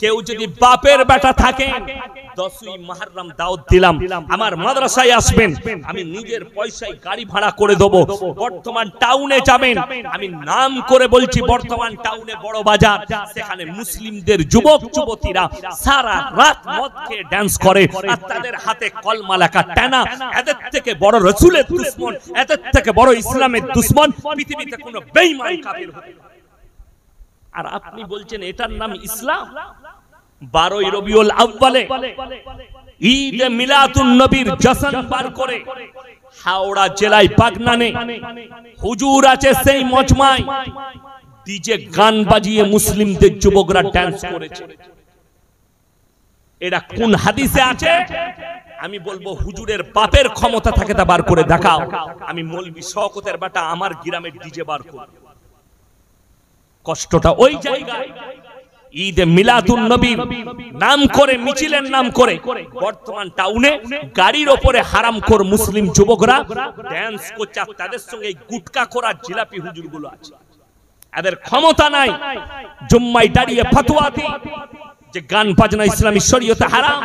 কেউ যদি বাপের বেটা থাকে 10ই মুহররম দাওয়াত দিলাম, আমার মাদ্রাসায় আসবেন, আমি নিজের পয়সায় গাড়ি ভাড়া করে দেব। বর্তমান টাউনে যাবেন, আমি নাম করে বলছি, বর্তমান টাউনে বড় বাজার, সেখানে মুসলিমদের যুবক যুবতীরা সারা রাত মদ খেয়ে ডান্স করে, আর তাদের হাতে কলমা লেখা টানা। এদের থেকে বড় রাসূলের দুশমন, এদের থেকে বড় ইসলামের দুশমন পৃথিবীতে কোনো বেঈমান কাফির হতে পারে। আর আপনি বলছেন এটার নাম ইসলাম। 12ই রবিউল আউয়ালে ঈদ মিলাদুন নবীর জশ্ন বার করে হাওড়া জেলায় বাগনানে হুজুর আছে সেই মজমায় ডিজে গান বাজিয়ে মুসলিমদের যুবকরা ডান্স করেছে। এটা কোন হাদিসে আছে? আমি বলবো হুজুরের বাপের ক্ষমতা থাকে তা বার করে দেখাও। আমি মৌলভী শওকতের বেটা আমার গ্রামের ডিজে বার করব। কষ্টটা ওই জায়গায়। ঈদে মিলাদুন নবীর নাম করে, মিছিলের নাম করে বর্তমান টাউনে গাড়ির ওপরে হারামখোর মুসলিম যুবকরা ডান্স করছে, তাদের সঙ্গে গুটকা খোরা জিলাপি হুজুরগুলো আছে। এদের ক্ষমতা নাই জুম্মায় দাঁড়িয়ে ফতোয়া দিয়ে যে গান বাজনা ইসলামী শরীয়তে হারাম,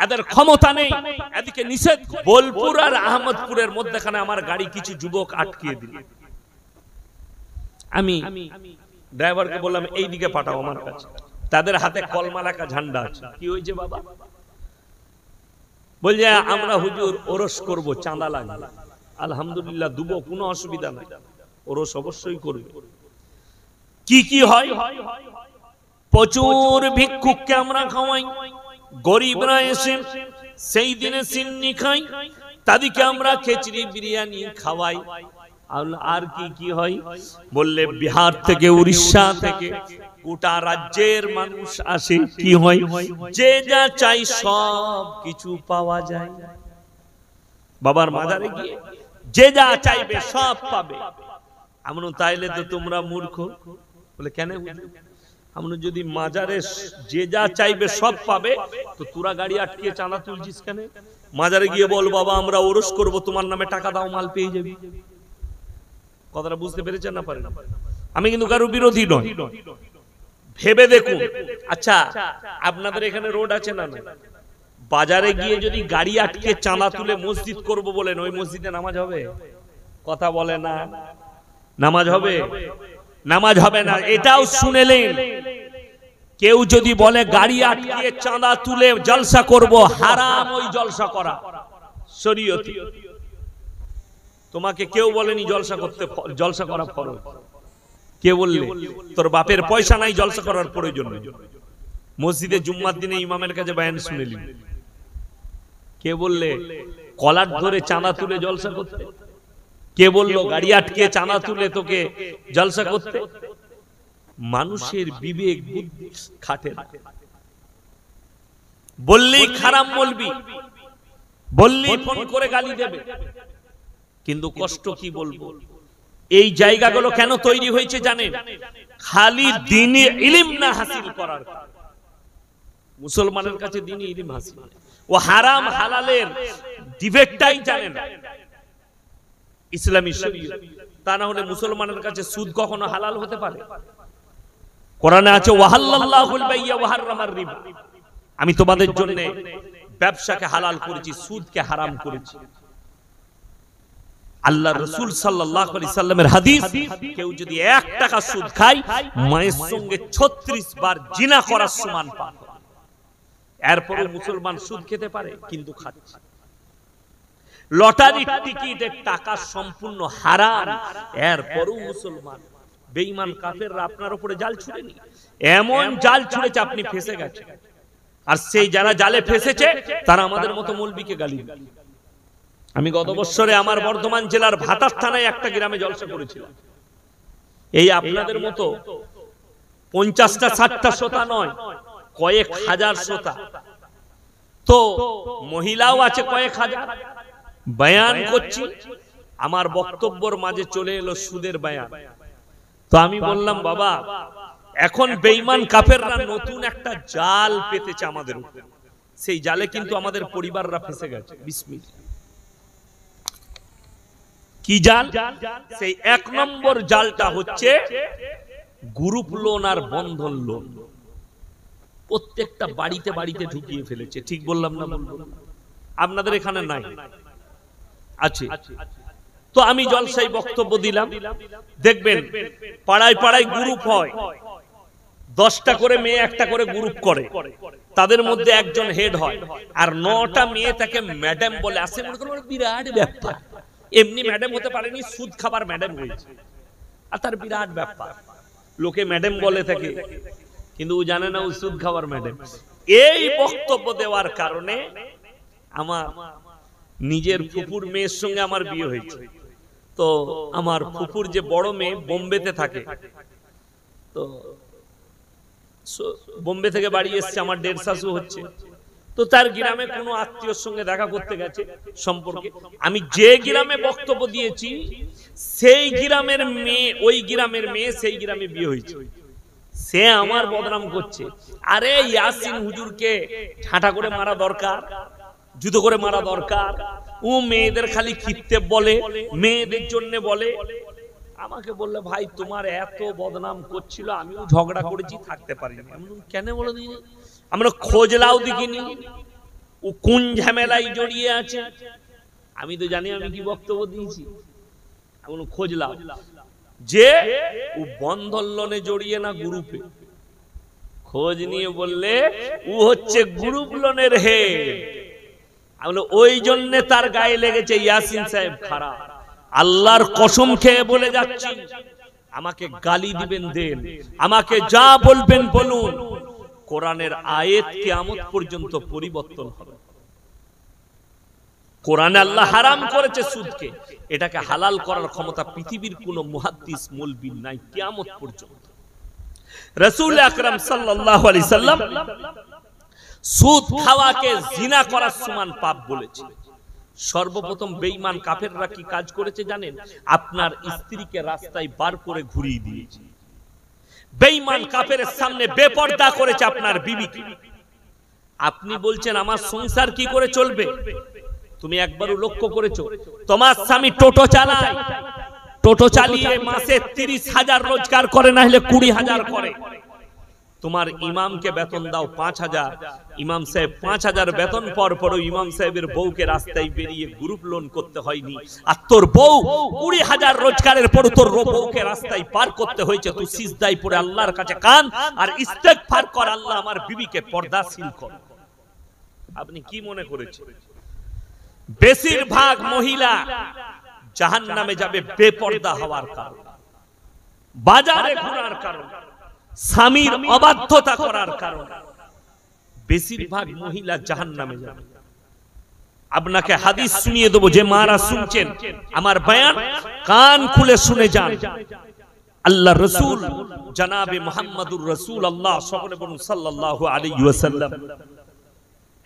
এদের ক্ষমতা নেই। এদিকে নিষেধ। বোলপুর আর আহমদপুরের মধ্যখানে আমার গাড়ি কিছু যুবক আটকিয়ে দিল। আমি ড্রাইভারকে বললাম এই দিকে পাঠাও আমার কাছে। তাদের হাতে কলমা লেখা ঝান্ডা আছে। কি হয়েছে বাবা? বলছে আমরা হুজুর ওরস করব, চাঁদা লাগবে। আলহামদুলিল্লাহ দুবো, কোনো অসুবিধা নাই, ওরস অবশ্যই করবে। কি কি হয়? প্রচুর ভিক্ষুককে আমরা খাওয়াই, গরিবরা এসে সেই দিনে সিন্নি খাই, তাদেরকে আমরা খিচড়ি বিরিয়ানি খাওয়াই। আর কি কি হয় বললে, বিহার থেকে উড়িষ্যা থেকে গোটা রাজ্যের মানুষ আসে। কি হয়? যে যা চাই সব কিছু পাওয়া যায়। বাবার মাজারে গিয়ে যে যা চাইবে সব পাবে। আমরা তাইলে তো তোমরা মূর্খ। বলে কেন? আমরা যদি মাজারে যে যা চাইবে সব পাবে, তো তোরা গাড়ি আটকিয়ে চাঁদা তুলছিস কেন? মাজারে গিয়ে বল বাবা আমরা ওরস করব, তোমার নামে টাকা দাও, মাল পেয়ে যাবি। কথাটা বুঝতে পেরেছেন না? পারেন? আমি কিন্তু কারো বিরোধী নই, ভেবে দেখুন। আচ্ছা আপনাদের এখানে রোড আছে না? বাজারে গিয়ে যদি গাড়ি আটকে চাঁদা তুলে মসজিদ করব বলেন, ওই মসজিদে নামাজ হবে? কথা বলে না, নামাজ হবে? নামাজ হবে না। এটাও শুনেলেন, কেউ যদি বলে গাড়ি আটকে চাঁদা তুলে জলসা করব, হারাম ওই জলসা করা শরীয়তে। তোমাকে কেউ বলেনি জলসা করতে, জলসা করা ফরজ। কে বললে? তোর বাপের পয়সা নাই জলসা করার প্রয়োজন নেই। মসজিদে জুম্মার দিনে ইমামের কাছে বয়ান শুনেলি। কে বললে কলার ধরে চাঁদা তুলে জলসা করতে? কে বললো গাড়ি আটকে চাঁদা তুলে তোকে জলসা করতে? মানুষের বিবেক বুদ্ধি খাটে। বললেই খারাপ বলবি, বললেই ফোন করে গালি দেবে। কিন্তু কষ্ট কি বলবো, এই জায়গাগুলো কেন তৈরি হয়েছে জানেন? খালি দ্বীনি ইলম না হাসিল করার। মুসলমানের কাছে দ্বীনি ইলম হাসিল, ও হারাম হালালের ডিবেটটাই জানে না ইসলামী শরীয়ত। তা না হলে মুসলমানের কাছে সুদ কখনো হালাল হতে পারে? কোরআনে আছে ওয়াহাল্লাল্লাহুল বাইয়া ওয়া হারামার রিবা। আমি তোমাদের জন্য ব্যবসাকে হালাল করেছি, সুদকে হারাম করেছি। আল্লাহ রাসূল সাল্লাল্লাহু আলাইহি সাল্লামের হাদিস, কেউ যদি 1 টাকা সুদ খায় মায়ের সঙ্গে 36 বার জিনা করার সমান পাপ। এরপরে মুসলমান সুদ খেতে পারে, কিন্তু খাচ্ছে। লটারির টিকিটের টাকা সম্পূর্ণ হারাম, এরপরও মুসলমান। বেঈমান কাফেররা আপনার উপরে জাল ছুড়েনি, এমন জাল ছুড়েছে আপনি ফেসে গেছেন। আর সেই যারা জালে ফেসেছে তারা আমাদের মতো মৌলবীকে গালি দেয়। আমি গত বছরে আমার বর্ধমান জেলার ভাতার থানায় একটা গ্রামে জলসা করেছিলাম। এই আপনাদের মতো 50টা 60টা শ্রোতা নয়, কয়েক হাজার শ্রোতা। তো মহিলাও আছে কয়েক হাজার। বয়ান করছি, আমার বক্তব্যের মাঝে চলে এলো সুদের বয়ান। তো আমি বললাম বাবা, এখন বেঈমান কাফেররা নতুন একটা জাল পেতেছে আমাদের উপর। সেই জালে কিন্তু আমাদের পরিবাররা ফেসে গেছে। বিসমিল্লাহ। কি জাল? সেই 1 নম্বর জালটা হচ্ছে গ্রুপ লোন আর বন্ধন লোন। প্রত্যেকটা বাড়িতে বাড়িতে ঢুকিয়ে ফেলেছে। ঠিক বললাম না? আপনাদের এখানে নাই আছে? তো আমি জলসাই বক্তব্য দিলাম, দেখবেন পাড়ায় পাড়ায় গ্রুপ হয়, 10টা করে মেয়ে একটা করে গ্রুপ করে, তাদের মধ্যে একজন হেড হয়, আর 9টা মেয়ে তাকে ম্যাডাম বলে। আসে মনে করেন বিরাট ব্যাপার, এমনি ম্যাডাম হতে পারেনি, সুদ খাবার ম্যাডাম হয়েছে, আর তার বিরাট ব্যাপার, লোকে ম্যাডাম বলে থাকে, কিন্তু ও জানে না ও সুদ খাবার ম্যাডাম। এই বক্তব্য দেওয়ার কারণে আমার নিজের ফুপুর মেয়ের সঙ্গে আমার বিয়ে হয়েছে। তো আমার ফুপুর যে বড় মেয়ে বোম্বেতে থাকে, তো বোম্বে থেকে বাড়ি এসছে, আমার 1.5 শাশু হচ্ছে। তো তার গ্রামে কোনো আত্মীয়র সঙ্গে দেখা করতে গেছে সম্পর্কে, আমি যে গ্রামে বক্তব্য দিয়েছি সেই গ্রামের মেয়ে, ওই গ্রামের মেয়ে সেই গ্রামে বিয়ে হয়েছে। সে আমার বদনাম করছে, আরে ইয়াসিন হুজুরকে ঠাঁটা করে মারা দরকার, জুতো করে মারা দরকার, ও মেয়েদের খালি খিত্তে বলে, মেয়েদের জন্য বলে। আমাকে বললে ভাই তোমার এত বদনাম করছিল, আমিও ঝগড়া করেছি, থাকতে পারিনি। কেন বলে দিই, আমরা খোঁজ লাও দেখিনি ও কোন ঝামেলায় জড়িয়ে আছে। আমি তো জানি আমি কি বক্তব্য দিয়েছি, এখন খোঁজ লাও যে ও বন্ধন লোনে জড়িয়ে না গ্রুপে। খোঁজ নিয়ে বললে ও হচ্ছে গ্রুপ লোনের হেড, ওই জন্য তার গায়ে লেগেছে ইয়াসিন সাহেব খারাপ। আল্লাহর কসম খেয়ে বলে যাচ্ছি, আমাকে গালি দিবেন দেন, আমাকে যা বলবেন বলুন, কোরআনের আয়াত কিয়ামত পর্যন্ত পরিবর্তন হবে। কোরআনে আল্লাহ হারাম করেছে সুদকে, এটাকে হালাল করার ক্ষমতা পৃথিবীর কোন মুহাদ্দিস মৌলবী নাই কিয়ামত পর্যন্ত। রাসূল আকরাম সাল্লাল্লাহু আলাইহি সাল্লাম সুদ খাওয়াকে জিনা করার সমান পাপ বলেছে। সর্বপ্রথম বেঈমান কাফেররা কি কাজ করেছে জানেন? আপনার স্ত্রীকে রাস্তায় বার করে ঘুরিয়ে দিয়েছে। বেঈমান কাফেরের সামনে বেপরদা করেছে আপনার বিবিকে। আপনি বলছেন আমার সংসার কি করে চলবে? তুমি একবারও লক্ষ্য করেছো তোমার স্বামী টোটো চালায়, টোটো চালিয়ে মাসে 30,000 রোজগার করে, না হলে 20,000 করে। তোমার ইমামকে বেতন দাও 5,000, ইমাম সাহেব 5,000 বেতন পর পরও ইমাম সাহেবের বউকে রাস্তায় বেরিয়ে গ্রুপ লোন করতে হয়নি, আর তোর বউ 20,000 রোজগারের পর তোর বউকে রাস্তায় পার করতে হয়েছে। তুই সিজদায় পড়ে আল্লাহর কাছে কান আর ইস্তেগফার কর, আল্লাহ আমার বিবিকে পর্দাশীল কর। আপনি কি মনে করেছেন বেশিরভাগ মহিলা জাহান্নামে যাবে বেপর্দা হওয়ার কারণে, বাজারে ঘোরার কারণে, স্বামীর অবাধ্যতা করার কারণে বেশিরভাগ মহিলা জাহান্নামে যাবে। আপনাকে হাদিস শুনিয়ে দেব, যে মারা শুনছেন আমার বয়ান কান খুলে শুনে যান। আল্লাহ রাসূল জনাবে মুহাম্মদুর রাসূলুল্লাহ সকলে বলুন সাল্লাল্লাহু আলাইহি ওয়াসাল্লাম,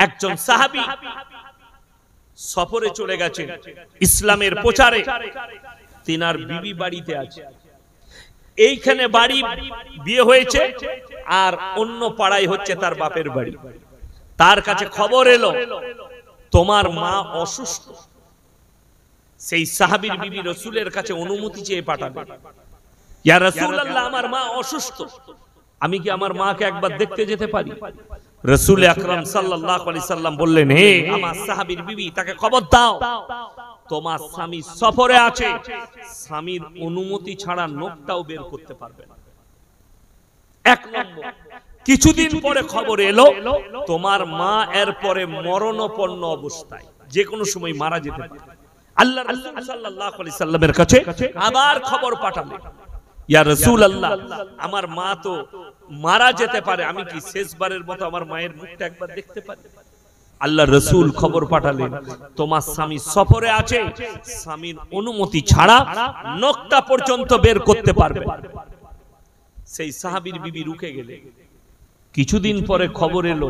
একজন সাহাবী সফরে চলে গেছেন ইসলামের প্রচারে, তিনার বিবি বাড়িতে আছে। এইখানে বাড়ি বিয়ে হয়েছে আর অন্য পাড়ায় হচ্ছে তার বাপের বাড়ি। তার কাছে খবর এলো তোমার মা অসুস্থ। সেই সাহাবীর বিবি রাসূলের কাছে অনুমতি চেয়ে পাঠালেন, ইয়া রাসূলুল্লাহ আমার মা অসুস্থ, আমি কি আমার মাকে একবার দেখতে যেতে পারি? রাসূল আকরাম সাল্লাল্লাহু আলাইহি সাল্লাম বললেন, হে আমার সাহাবীর বিবি, তাকে খবর দাও তোমার স্বামী সফরে আছে, স্বামীর অনুমতি ছাড়া নখটাও বের করতে পারবে না। এক নম্বর। কিছুদিন পরে খবর এলো তোমার মা এর পরে মরণাপন্ন অবস্থায়, যে কোনো সময় মারা যেতে পারে। আল্লাহ রাসূল সাল্লাল্লাহু আলাইহি সাল্লামের কাছে আবার খবর পাঠালেন, ইয়া রাসূলুল্লাহ আমার মা তো মারা যেতে পারে, আমি কি শেষবারের মতো আমার মায়ের মুখটা একবার দেখতে পারি? আল্লাহ রাসূল খবর পাঠালেন তোমার স্বামী সফরে আছে, স্বামীর অনুমতি ছাড়া নখটা পর্যন্ত বের করতে পারবে। সেই সাহাবীর বিবি রুকে গেলেন। কিছুদিন পরে খবর এলো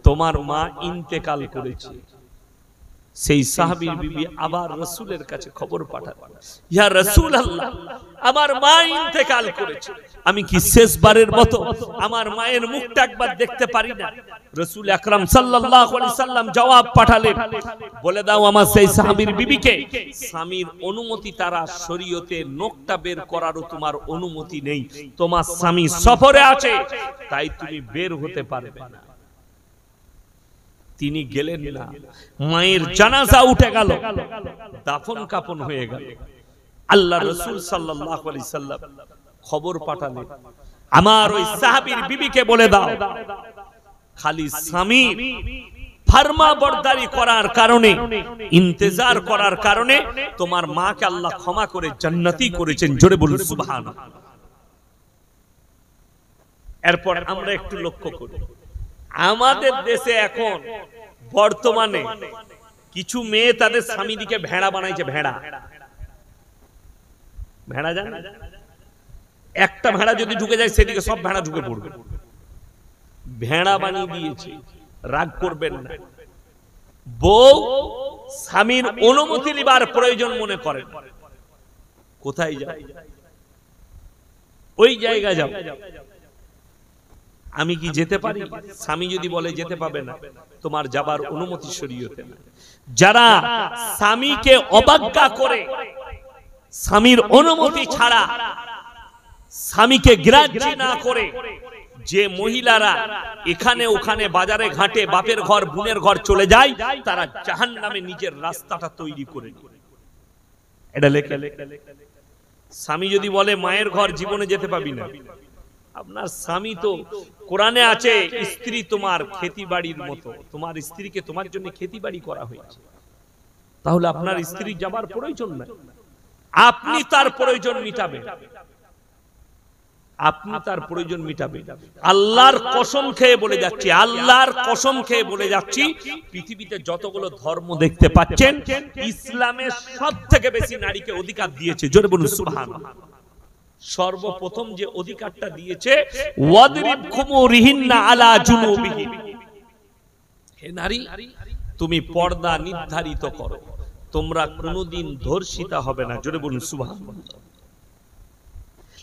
তোমার মা ইন্তেকাল করেছে। সেই সাহাবীর বিবি আবার রাসূলের কাছে খবর পাঠালেন, ইয়া রাসূলুল্লাহ, আমার মা ইন্তেকাল করেছে, আমি কি শেষবারের মতো আমার মায়ের মুখটা একবার দেখতে পারি না? রাসূল আকরাম সাল্লাল্লাহু আলাইহি সাল্লাম জবাব পাঠালেন, বলে দাও আমার সেই সাহাবীর বিবিকে, স্বামীর অনুমতি তারা শরীয়তে নোকটা বের করারও তোমার অনুমতি নেই, তোমার স্বামী সফরে আছে, তাই তুমি বের হতে পারবে না। তিনি গেলেন না, মায়ের জানাজা উঠে গেল, দাফন কাফন হয়ে গেল। আল্লাহ রাসূল সাল্লাল্লাহু আলাইহি সাল্লাম খবর পাঠালেন, আমার ওই সাহাবীর বিবিকে বলে দাও, খালি স্বামীর ফরমা বরদারি করার কারণে, ইন্তজার করার কারণে তোমার মাকে আল্লাহ ক্ষমা করে জান্নাতি করেছেন। জোরে বলুন সুবহানাল্লাহ। এরপর আমরা একটু লক্ষ্য করি, আমাদের দেশে এখন বর্তমানে কিছু মেয়ে তাদের স্বামীদিকে ভেড়া বানাইছে। ভেড়া ভেড়া জানেন, একটা ভেড়া যদি ঢুকে যায় সেদিকে সব ভেড়া ঢুকে পড়বে। ভেড়া বানিয়ে দিয়েছে, রাগ করবেন না। বউ স্বামীর অনুমতি নেবার প্রয়োজন মনে করেন, কোথায় যায়? ওই জায়গা যাও। আমি কি যেতে পারি? স্বামী যদি বলে যেতে পাবে না, তোমার যাবার অনুমতি শরীয়তে না। যারা স্বামীকে অবজ্ঞা করে, স্বামীর অনুমতি ছাড়া স্বামীকে গ্রাহ্য না করে যে মহিলারা এখানে ওখানে বাজারে ঘাটে বাপের ঘর বোনের ঘর চলে যায়, তারা জাহান্নামে নিজের রাস্তাটা তৈরি করে নেয়। এটা লেখে। স্বামী যদি বলে মায়ের ঘর জীবনে যেতে পাবি না, আপনার স্বামী তো কোরআনে আছে, স্ত্রী তোমার খেতিবাড়ির মতো, তোমার স্ত্রীকে তোমার জন্য খেতিবাড়ি করা হয়েছে, তাহলে আপনার স্ত্রী যাবার প্রয়োজন নাই, আপনি তার প্রয়োজন মিটাবেন, আপনি তার প্রয়োজন মিটাবেন। আল্লাহর কসম খেয়ে বলে যাচ্ছি, আল্লাহর কসম খেয়ে বলে যাচ্ছি, পৃথিবীতে যতগুলো ধর্ম দেখতে পাচ্ছেন, ইসলামের সবথেকে বেশি নারীকে অধিকার দিয়েছে। জোরে বলুন সুবহানাল্লাহ। সর্বপ্রথম যে অধিকারটা দিয়েছে, ওয়াদরিব খুমুরিহিন্না আলা জুনুবিহিম, হে নারী তুমি পর্দা নির্ধারিত করো, তোমরা কোনোদিন ধর্ষিতা হবে না। জোরে বলুন সুবহানাল্লাহ।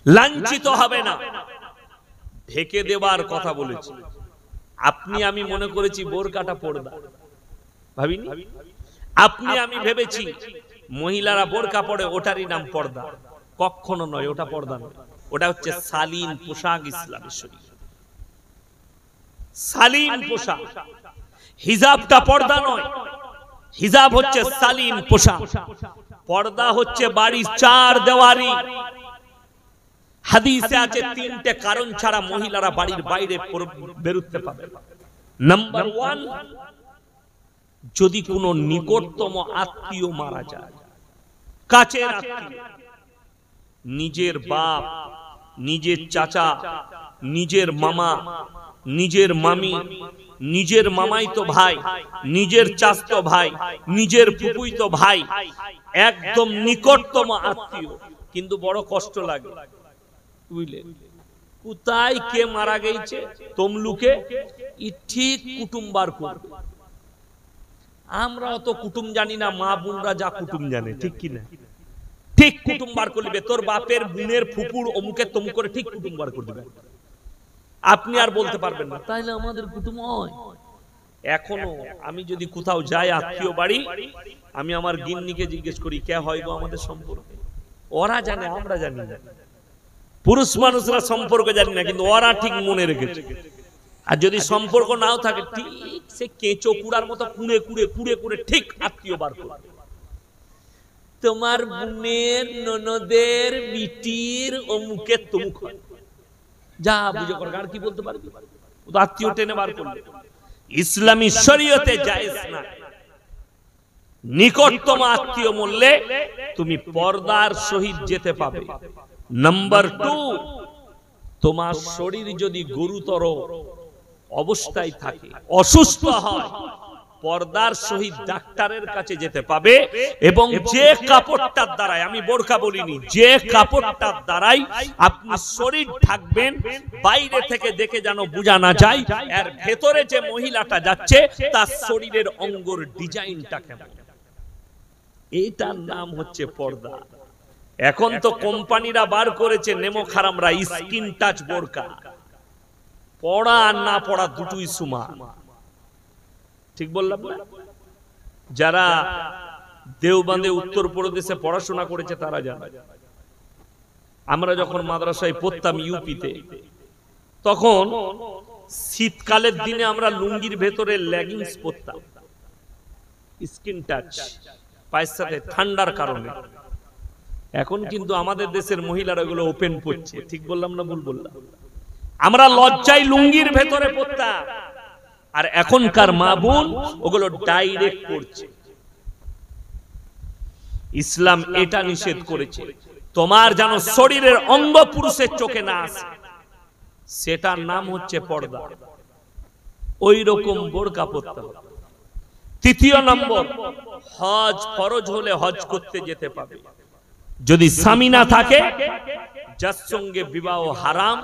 লাঞ্ছিত হবে না, ঢেকে দেবার কথা বলেছি। আপনি আমি মনে করেছি বোরকাটা পর্দা, ভাবিনি। আপনি আমি ভেবেছি মহিলারা বোরকা পরে ওটারই নাম পর্দা, কখনো নয়, ওটা পর্দা নয়, ওটা হচ্ছে শালীন পোশাক। ইসলামের শরীয়ত শালীন পোশাক, হিজাবটা পর্দা নয়, হিজাব হচ্ছে শালীন পোশাক, পর্দা হচ্ছে বাড়ির চার দেওয়ারি। হাদিসে আছে তিনটে কারণ ছাড়া মহিলারা বাড়ির বাইরে বেরোতে পাবে না। নাম্বার 1, যদি কোনো নিকটতম আত্মীয় মারা যায়, কাছের আত্মীয়, নিজের বাপ, নিজের চাচা, নিজের মামা, নিজের মামি, নিজের মামাইতো ভাই, নিজের চাচতো ভাই, নিজের ফুফুইতো ভাই, একদম নিকটতম আত্মীয়, কিন্তু বড় কষ্ট লাগে, বুঝলেন? কোথায় কে মারা গেছে তমলুকে, ঠিক কুটুম বার করবে। আমরা অত কুটুম জানি না, মা বোনরা যা কুটুম জানে, ঠিক কিনা? ঠিক কুটুম বার করবে, তোর বাপের বোনের ফুপুর অমুকের তমুক করে ঠিক কুটুম বার করে দিবে। আপনি আর বলতে পারবেন না তাইলে আমাদের কুটুম হয়। এখনো আমি যদি কোথাও যাই আত্মীয় বাড়ি, আমি আমার গিন্নিকে জিজ্ঞেস করি কে হয় গো আমাদের সম্পর্কে। ওরা জানে, আমরা জানি না। পুরুষ মানুষরা সম্পর্ক জানি না, কিন্তু ওরা ঠিক মনে রেখেছে। আর যদি সম্পর্ক নাও থাকে, ঠিক সে কেঁচো কুড়ার মতো কুড়ে কুড়ে কুড়ে কুড়ে ঠিক আত্মীয় বার করবে। তোমার বোনের ননদের বিটির অমুকের তমুক হয়, যা বুঝে কর, আর কি বলতে পারবি? আত্মীয় টেনে বার করবে। ইসলামী শরীয়তে জায়েজ না। নিকটতম আত্মীয় মরলে তুমি পর্দার সহিত যেতে পাবে। নাম্বার 2, তোমার শরীর যদি গুরুতর অবস্থায় থাকে, অসুস্থ হয়, পর্দার সহিত ডাক্তারের কাছে যেতে পাবে। এবং যে কাপড়টার দ্বারাই, আমি বোরকা বলিনি, যে কাপড়টার দ্বারাই আপনি শরীর ঢাকবেন, বাইরে থেকে দেখে যেন বোঝা না যায় এর ভেতরে যে মহিলাটা যাচ্ছে তার শরীরের অঙ্গর ডিজাইনটা কেমন। এইটার নাম হচ্ছে পর্দা। এখন তো কোম্পানিরা বার করেছে নেমো খারামরা স্কিন টাচ বোরকা, পড়া আর না পড়া দুটোই সমান। ঠিক বললাম না? যারা দেওবন্দে উত্তরপ্রদেশে পড়াশোনা করেছে তারা জানে। আমরা যখন মাদ্রাসায় পড়তাম ইউপিতে, তখন শীতকালের দিনে আমরা লুঙ্গির ভেতরে লেগিংস পরতাম, স্কিন টাচ, পায়ের সাথে ঠান্ডার কারণে। এখন কিন্তু আমাদের দেশের মহিলারা এগুলো ওপেন পড়ছে। ঠিক বললাম না ভুল বললাম? আমরা লজ্জায় লুঙ্গির ভেতরে পড়তাম, আর এখনকার মা বোন ওগুলো ডাইরেক্ট পড়ছে। ইসলাম এটা নিষেধ করেছে, তোমার যেন শরীরের অঙ্গ পুরুষের চোখে না আসে, সেটার নাম হচ্ছে পর্দা। ওই রকম বোরকা পরতে হবে। তৃতীয় নম্বর, হজ ফরজ হলে হজ করতে যেতে পাবে। যদি স্বামী না থাকে, যার সঙ্গে বিবাহ হারাম,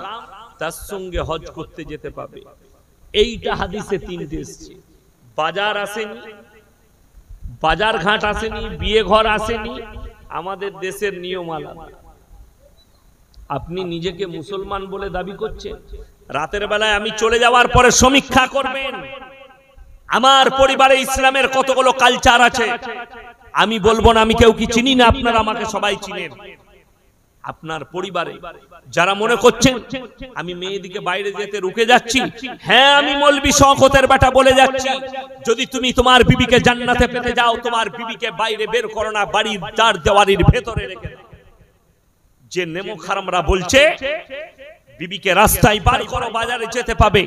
তার সঙ্গে হজ করতে যেতে পাবে। এইটা হাদিসে তিনটে এসেছে। বাজার আসেনি, বাজার ঘাট আসেনি, বিয়ে ঘর আসেনি। আমাদের দেশের নিয়ম আলাদা। আপনি নিজেকে মুসলমান বলে দাবি করছেন, রাতের বেলায় আমি চলে যাওয়ার পরে সমীক্ষা করবেন আমার পরিবারে ইসলামের কতগুলো কালচার আছে। আমি বলবো না আমি কেউ কি চিনি না, আপনারা আমাকে সবাই চিনেন। আপনার পরিবারে যারা মনে করছেন আমি মেয়েদিকে বাইরে যেতে রুকে যাচ্ছি, হ্যাঁ আমি মৌলবি শওকতের বেটা বলে যাচ্ছি, যদি তুমি তোমার বিবিকে জান্নাতে পেতে যাও, তোমার বিবিকে বাইরে বের করো না, বাড়ির চার দেওয়ারির ভেতরে রেখে দাও। যে নেমো খারামরা বলছে বিবিকে রাস্তায় বার করো, বাজারে যেতে পাবে,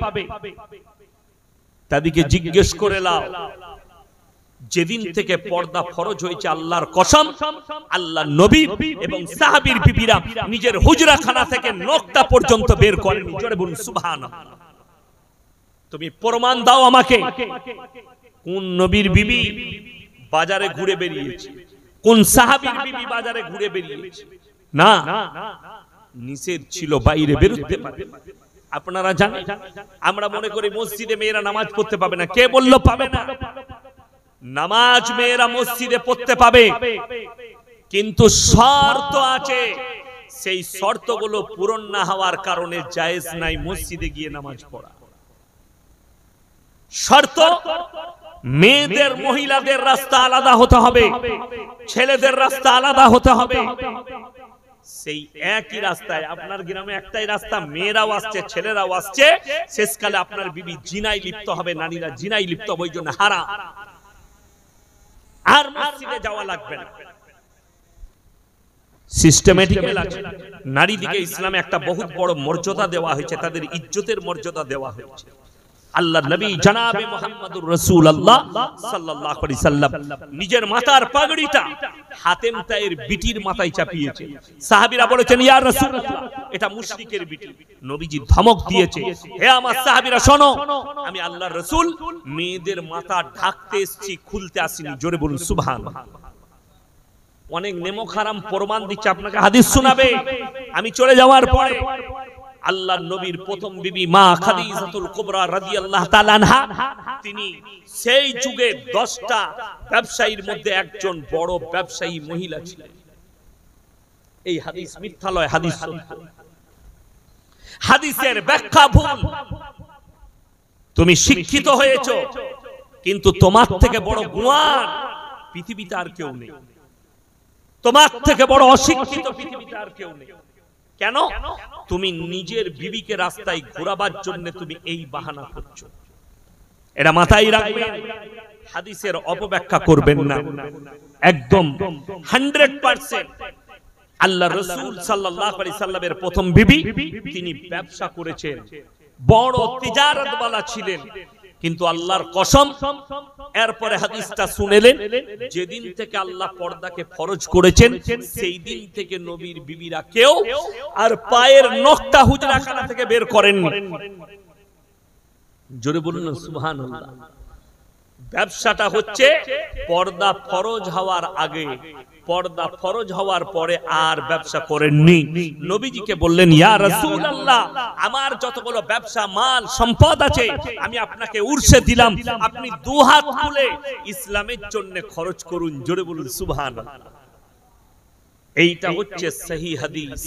তাদেরকে জিজ্ঞেস করে লাও, যেদিন থেকে পর্দা ফরজ হয়েছে, আল্লাহর কসম, আল্লাহ নবী এবং সাহাবীর বিবিরা নিজের হুজরাখানা থেকে নকটা পর্যন্ত বের করেনি। জোরে বলুন সুবহানাল্লাহ। তুমি প্রমাণ দাও আমাকে, কোন নবীর বিবি বাজারে ঘুরে বেরিয়েছে, কোন সাহাবীর বিবি বাজারে ঘুরে বেরিয়েছে? না, নিষেধ ছিল বাইরে বেরোতে পারে। আপনারা জানেন, আমরা মনে করি মসজিদে মেয়েরা নামাজ পড়তে পাবে না। কে বলল পাবে না? নামাজ মেয়েরা মসজিদে পড়তে পাবে, কিন্তু শর্ত আছে। সেই শর্তগুলো পূরণ না হওয়ার কারণে জায়েজ নাই মসজিদে গিয়ে নামাজ পড়া। শর্ত, মেয়েদের মহিলাদের রাস্তা আলাদা হতে হবে, ছেলেদের রাস্তা আলাদা হতে হবে। সেই একই রাস্তায়, আপনার গ্রামে একটাই রাস্তা, মেয়েরাও আসছে ছেলেরাও আসছে, শেষকালে আপনার বিবি জিনায় লিপ্ত হবে, নারীরা জিনায় লিপ্ত হবে, ওই জন্য হারাম। আর মসজিদে যাওয়া লাগবে না। সিস্টেমেটিক্যাল আছে। নারীদিকে ইসলামে একটা বহুত বড় মর্যাদা দেওয়া হয়েছে, তাদের ইজ্জতের মর্যাদা দেওয়া হয়েছে। আল্লাহর নবী জনাবে মুহাম্মদুর রাসূলুল্লাহ সাল্লাল্লাহু আলাইহি সাল্লাম নিজের মাথার পাগড়িটা হাতেম তায়ের বিটির মাথায় চাপিয়েছে। সাহাবীরা বলেছেন, ইয়া রাসূলুল্লাহ, এটা মুশরিকের বিটি। নবীজি ধমক দিয়েছে, হে আমার সাহাবীরা শোনো, আমি আল্লাহর রাসূল মেয়েদের মাথা ঢাকতে এসেছি, খুলতে আসিনি। জোরে বলুন সুবহানাল্লাহ। অনেক নেমো খারাম প্রমাণ দিচ্ছে, আপনাকে হাদিস শোনাবে। আমি চলে যাওয়ার পরে আল্লাহর নবীর প্রথম বিবি মা খাদিজাতুল কুবরা রাদিয়াল্লাহু তাআলা আনহা, তিনি সেই যুগে 10টা ব্যবসায়ীর মধ্যে একজন বড় ব্যবসায়ী মহিলা ছিলেন। এই হাদিস মিথ্যা নয়, হাদিস সত্য। হাদিসের ব্যাখ্যা ভুল। তুমি শিক্ষিত হয়েছো, কিন্তু তোমার থেকে বড় গুয়ার পৃথিবীতে আর কেউ নেই। তোমার থেকে বড় অশিক্ষিত পৃথিবীতে আর কেউ নেই। কেন? তুমি নিজের বিবিকে রাস্তায় ঘোরাবার জন্য তুমি এই বাহানা করছো। এটা মাথায় রাখবেন, হাদিসের অপব্যাখ্যা করবেন না। একদম 100% আল্লাহ রাসূল সাল্লাল্লাহু আলাইহি সাল্লামের প্রথম বিবি, তিনি ব্যবসা করেছেন, বড় তিজারতওয়ালা ছিলেন। কিন্তু আল্লাহর কসম, এরপরে হাদিসটা শুনেলেন, যেদিন থেকে আল্লাহ পর্দাকে ফরজ করেছেন, সেই দিন থেকে নবীর বিবিরা কেউ আর পায়ের নখটা হুজরাখানা থেকে বের করেননি। জোরে বলুন না সুবহানাল্লাহ। ব্যবসাটা হচ্ছে পর্দা ফরজ হওয়ার আগে। পর্দা ফরজ হওয়ার পরে আর ব্যবসা করেননি। নবীজিকে বললেন, ইয়া রাসূলুল্লাহ, আমার যতগুলো ব্যবসা মাল সম্পদ আছে আমি আপনাকে উর্সে দিলাম, আপনি দুহাত তুলে ইসলামের জন্য খরচ করুন। জোরে বলুন সুবহানাল্লাহ। এইটা হচ্ছে সহিহ হাদিস।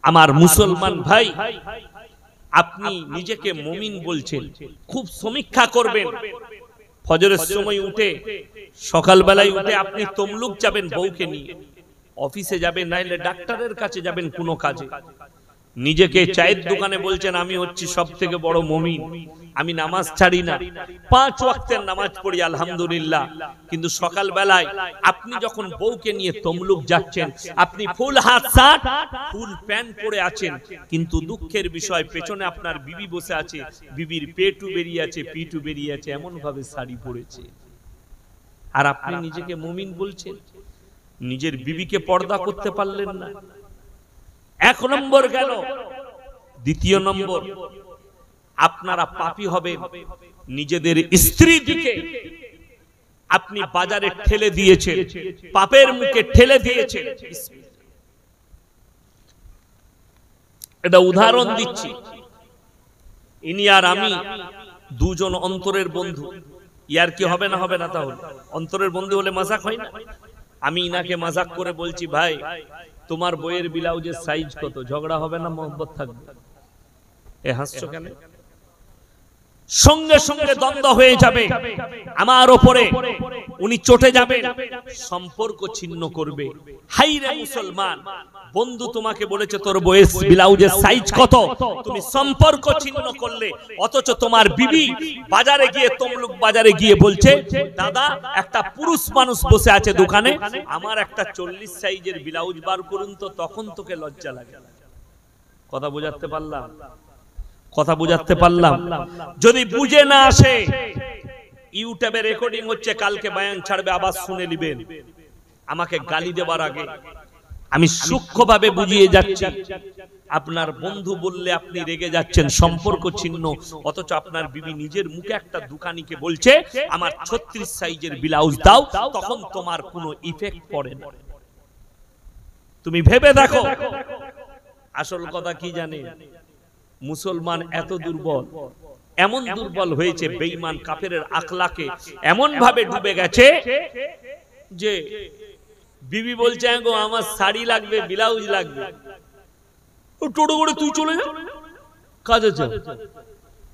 আমার মুসলমান ভাই, আপনি নিজেকে মুমিন বলছেন, খুব সমীক্ষা করবেন। ফজরের সময় উঠে, সকালবেলায় উঠে আপনি তমলুক যাবেন বউকে নিয়ে, অফিসে যাবেন, নাইলে ডাক্তারের কাছে যাবেন কোনো কাজে। নিজেকে চায়ের দোকানে বলছেন আমি হচ্ছি সব থেকে বড় মুমিন, আমি নামাজ ছাড়ি না, 5 ওয়াক্তের নামাজ পড়ি আলহামদুলিল্লাহ। কিন্তু সকাল বেলায় আপনি যখন বউকে নিয়ে তমলুক যাচ্ছেন, আপনি ফুল হাত শার্ট ফুল প্যান্ট পরে আছেন, কিন্তু দুঃখের বিষয় পেছনে আপনার বিবি বসে আছে, বিবির পেটু বেরিয়ে আছে, পিঠু বেরিয়ে আছে, এমন ভাবে শাড়ি পরেছে, আর আপনি নিজেকে মুমিন বলছেন। নিজের বিবিকে পর্দা করতে পারলেন না, 1 নম্বর গেল। দ্বিতীয় নম্বর, আপনারা পাপী হবেন, নিজেদের স্ত্রী দিকে আপনি বাজারে ঠেলে দিয়েছেন, পাপের মুখে ঠেলে দিয়েছেন। এটা উদাহরণ দিচ্ছি, ইনি আর আমি দুজন অন্তরের বন্ধু। ইয়ার কি হবে না? হবে না? তাহলে অন্তরের বন্ধু হলে মাজাক হয় না? আমি ইনাকে মাজাক করে বলছি, ভাই তোমার বইয়ের ব্লাউজের সাইজ কত? ঝগড়া হবে না? মহব্বত থাকবে? এ হাসছো কেন? সঙ্গে সঙ্গে দ্বন্দ্ব হয়ে যাবে আমার ওপরে, উনি চটে যাবেন, সম্পর্ক ছিন্ন করবে। হাই রে মুসলমান, বন্ধু তোমাকে বলেছে তোর বইয়ের ব্লাউজের সাইজ কত, তুমি সম্পর্ক ছিন্ন করলে। অথচ তোমার বিবি বাজারে গিয়ে, তমলুক বাজারে গিয়ে বলছে, দাদা একটা পুরুষ মানুষ বসে আছে দোকানে, আমার একটা 40 সাইজের ব্লাউজ বার করুন তো। তখন তোকে লজ্জা লাগে? কথা বুঝাতে পারলাম? কথা বুঝাতে পারলাম? যদি বুঝে না আসে, ইউটিউবে রেকর্ডিং হচ্ছে, কালকে বয়ান ছাড়বে, আবার শুনে নেবেন। আমাকে গালি দেবার আগে আমি সূক্ষ্মভাবে বুঝিয়ে যাচ্ছি। আপনার বন্ধু বললে আপনি রেগে যাচ্ছেন, সম্পর্ক ছিন্ন। অথচ আপনার বিবি নিজের মুখে একটা দোকানিকে বলছে আমার 36 সাইজের ব্লাউজ দাও, তখন তোমার কোনো ইফেক্ট পড়ে না। তুমি ভেবে দেখো। আসল কথা কি জানেন? মুসলমান এত দুর্বল, এমন দুর্বল হয়েছে, বেঈমান কাফেরের আখলাকে এমন ভাবে ডুবে গেছে যে বিবি বলছে গো আমার শাড়ি লাগবে, ব্লাউজ লাগবে, টোটো করে তুই চলে যা কাজে যা।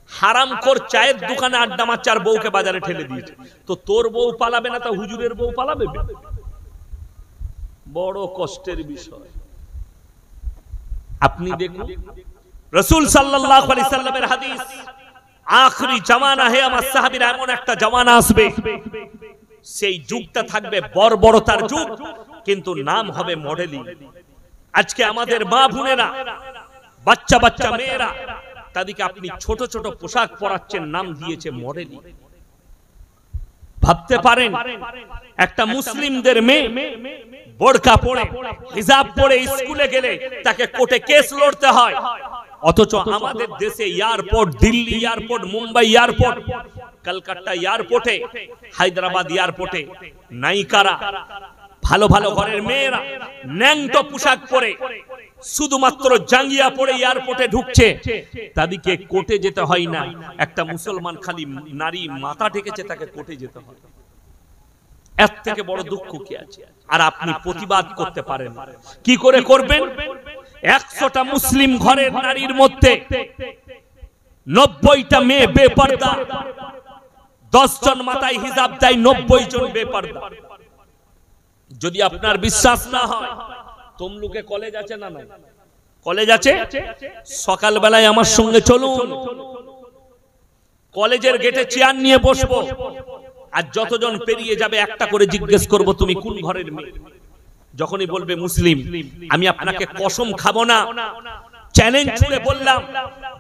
হারামখোর চায়ের দোকানে আড্ডা মারছে আর বউকে বাজারে ঠেলে দিয়েছে। তো তোর বউ পালাবে না, তা হুজুরের বউ পালাবে? বড় কষ্টের বিষয়। আপনি দেখুন, রাসূল সাল্লাল্লাহু আলাইহি সাল্লামের হাদিস, আখরি জামানা হে আমার সাহাবীরা, এমন একটা জামানা আসবে, সেই যুগটা থাকবে বর্বরতার যুগ, কিন্তু নাম হবে মডেলিং। আজকে আমাদের মা বোনেরা, বাচ্চা বাচ্চা মেয়েরা, তাদেরকে আপনি ছোট ছোট পোশাক পরাচ্ছেন, নাম দিয়েছে মডেলিং। ভাবতে পারেন একটা মুসলিমদের মেয়ে বোরকা পরে, হিজাব পরে স্কুলে গেলে তাকে কোর্টে কেস লড়তে হয়। অথচ আমাদের দেশে airport, Delhi airport, Mumbai airport, Kolkata এয়ারপোর্টে, হায়দ্রাবাদ এয়ারপোর্টে নায়িকারা, ভালো ভালো ঘরের মেয়েরা ন্যাংটো পোশাক পরে, শুধুমাত্র জাঙ্গিয়া পরে এয়ারপোর্টে ঢুকছে, তাদেরকে কোর্টে যেতে হয় না। একটা মুসলমান খালি নারী মাথা ঢেকেছে, তাকে কোর্টে যেতে হয়। এর থেকে বড় দুঃখ কি আছে? আর আপনি প্রতিবাদ করতে পারেন, কি করে করবেন? 100টা মুসলিম ঘরের নারীর মধ্যে 90টা মেয়ে বেপরদা, 10 জন মাথায় হিজাব দেয়, 90 জন বেপরদা। যদি আপনার বিশ্বাস না হয়, তমলুকে কলেজ আছে না? না, কলেজ আছে। সকাল বেলায় আমার সঙ্গে চলুন, কলেজের গেটে চেয়ার নিয়ে বসবো, আর যতজন পেরিয়ে যাবে একটা করে জিজ্ঞেস করব তুমি কোন ঘরের মেয়ে। যখনই বলবে মুসলিম, আমি আপনাকে কসম খাবো না, চ্যালেঞ্জ ছুড়ে বললাম,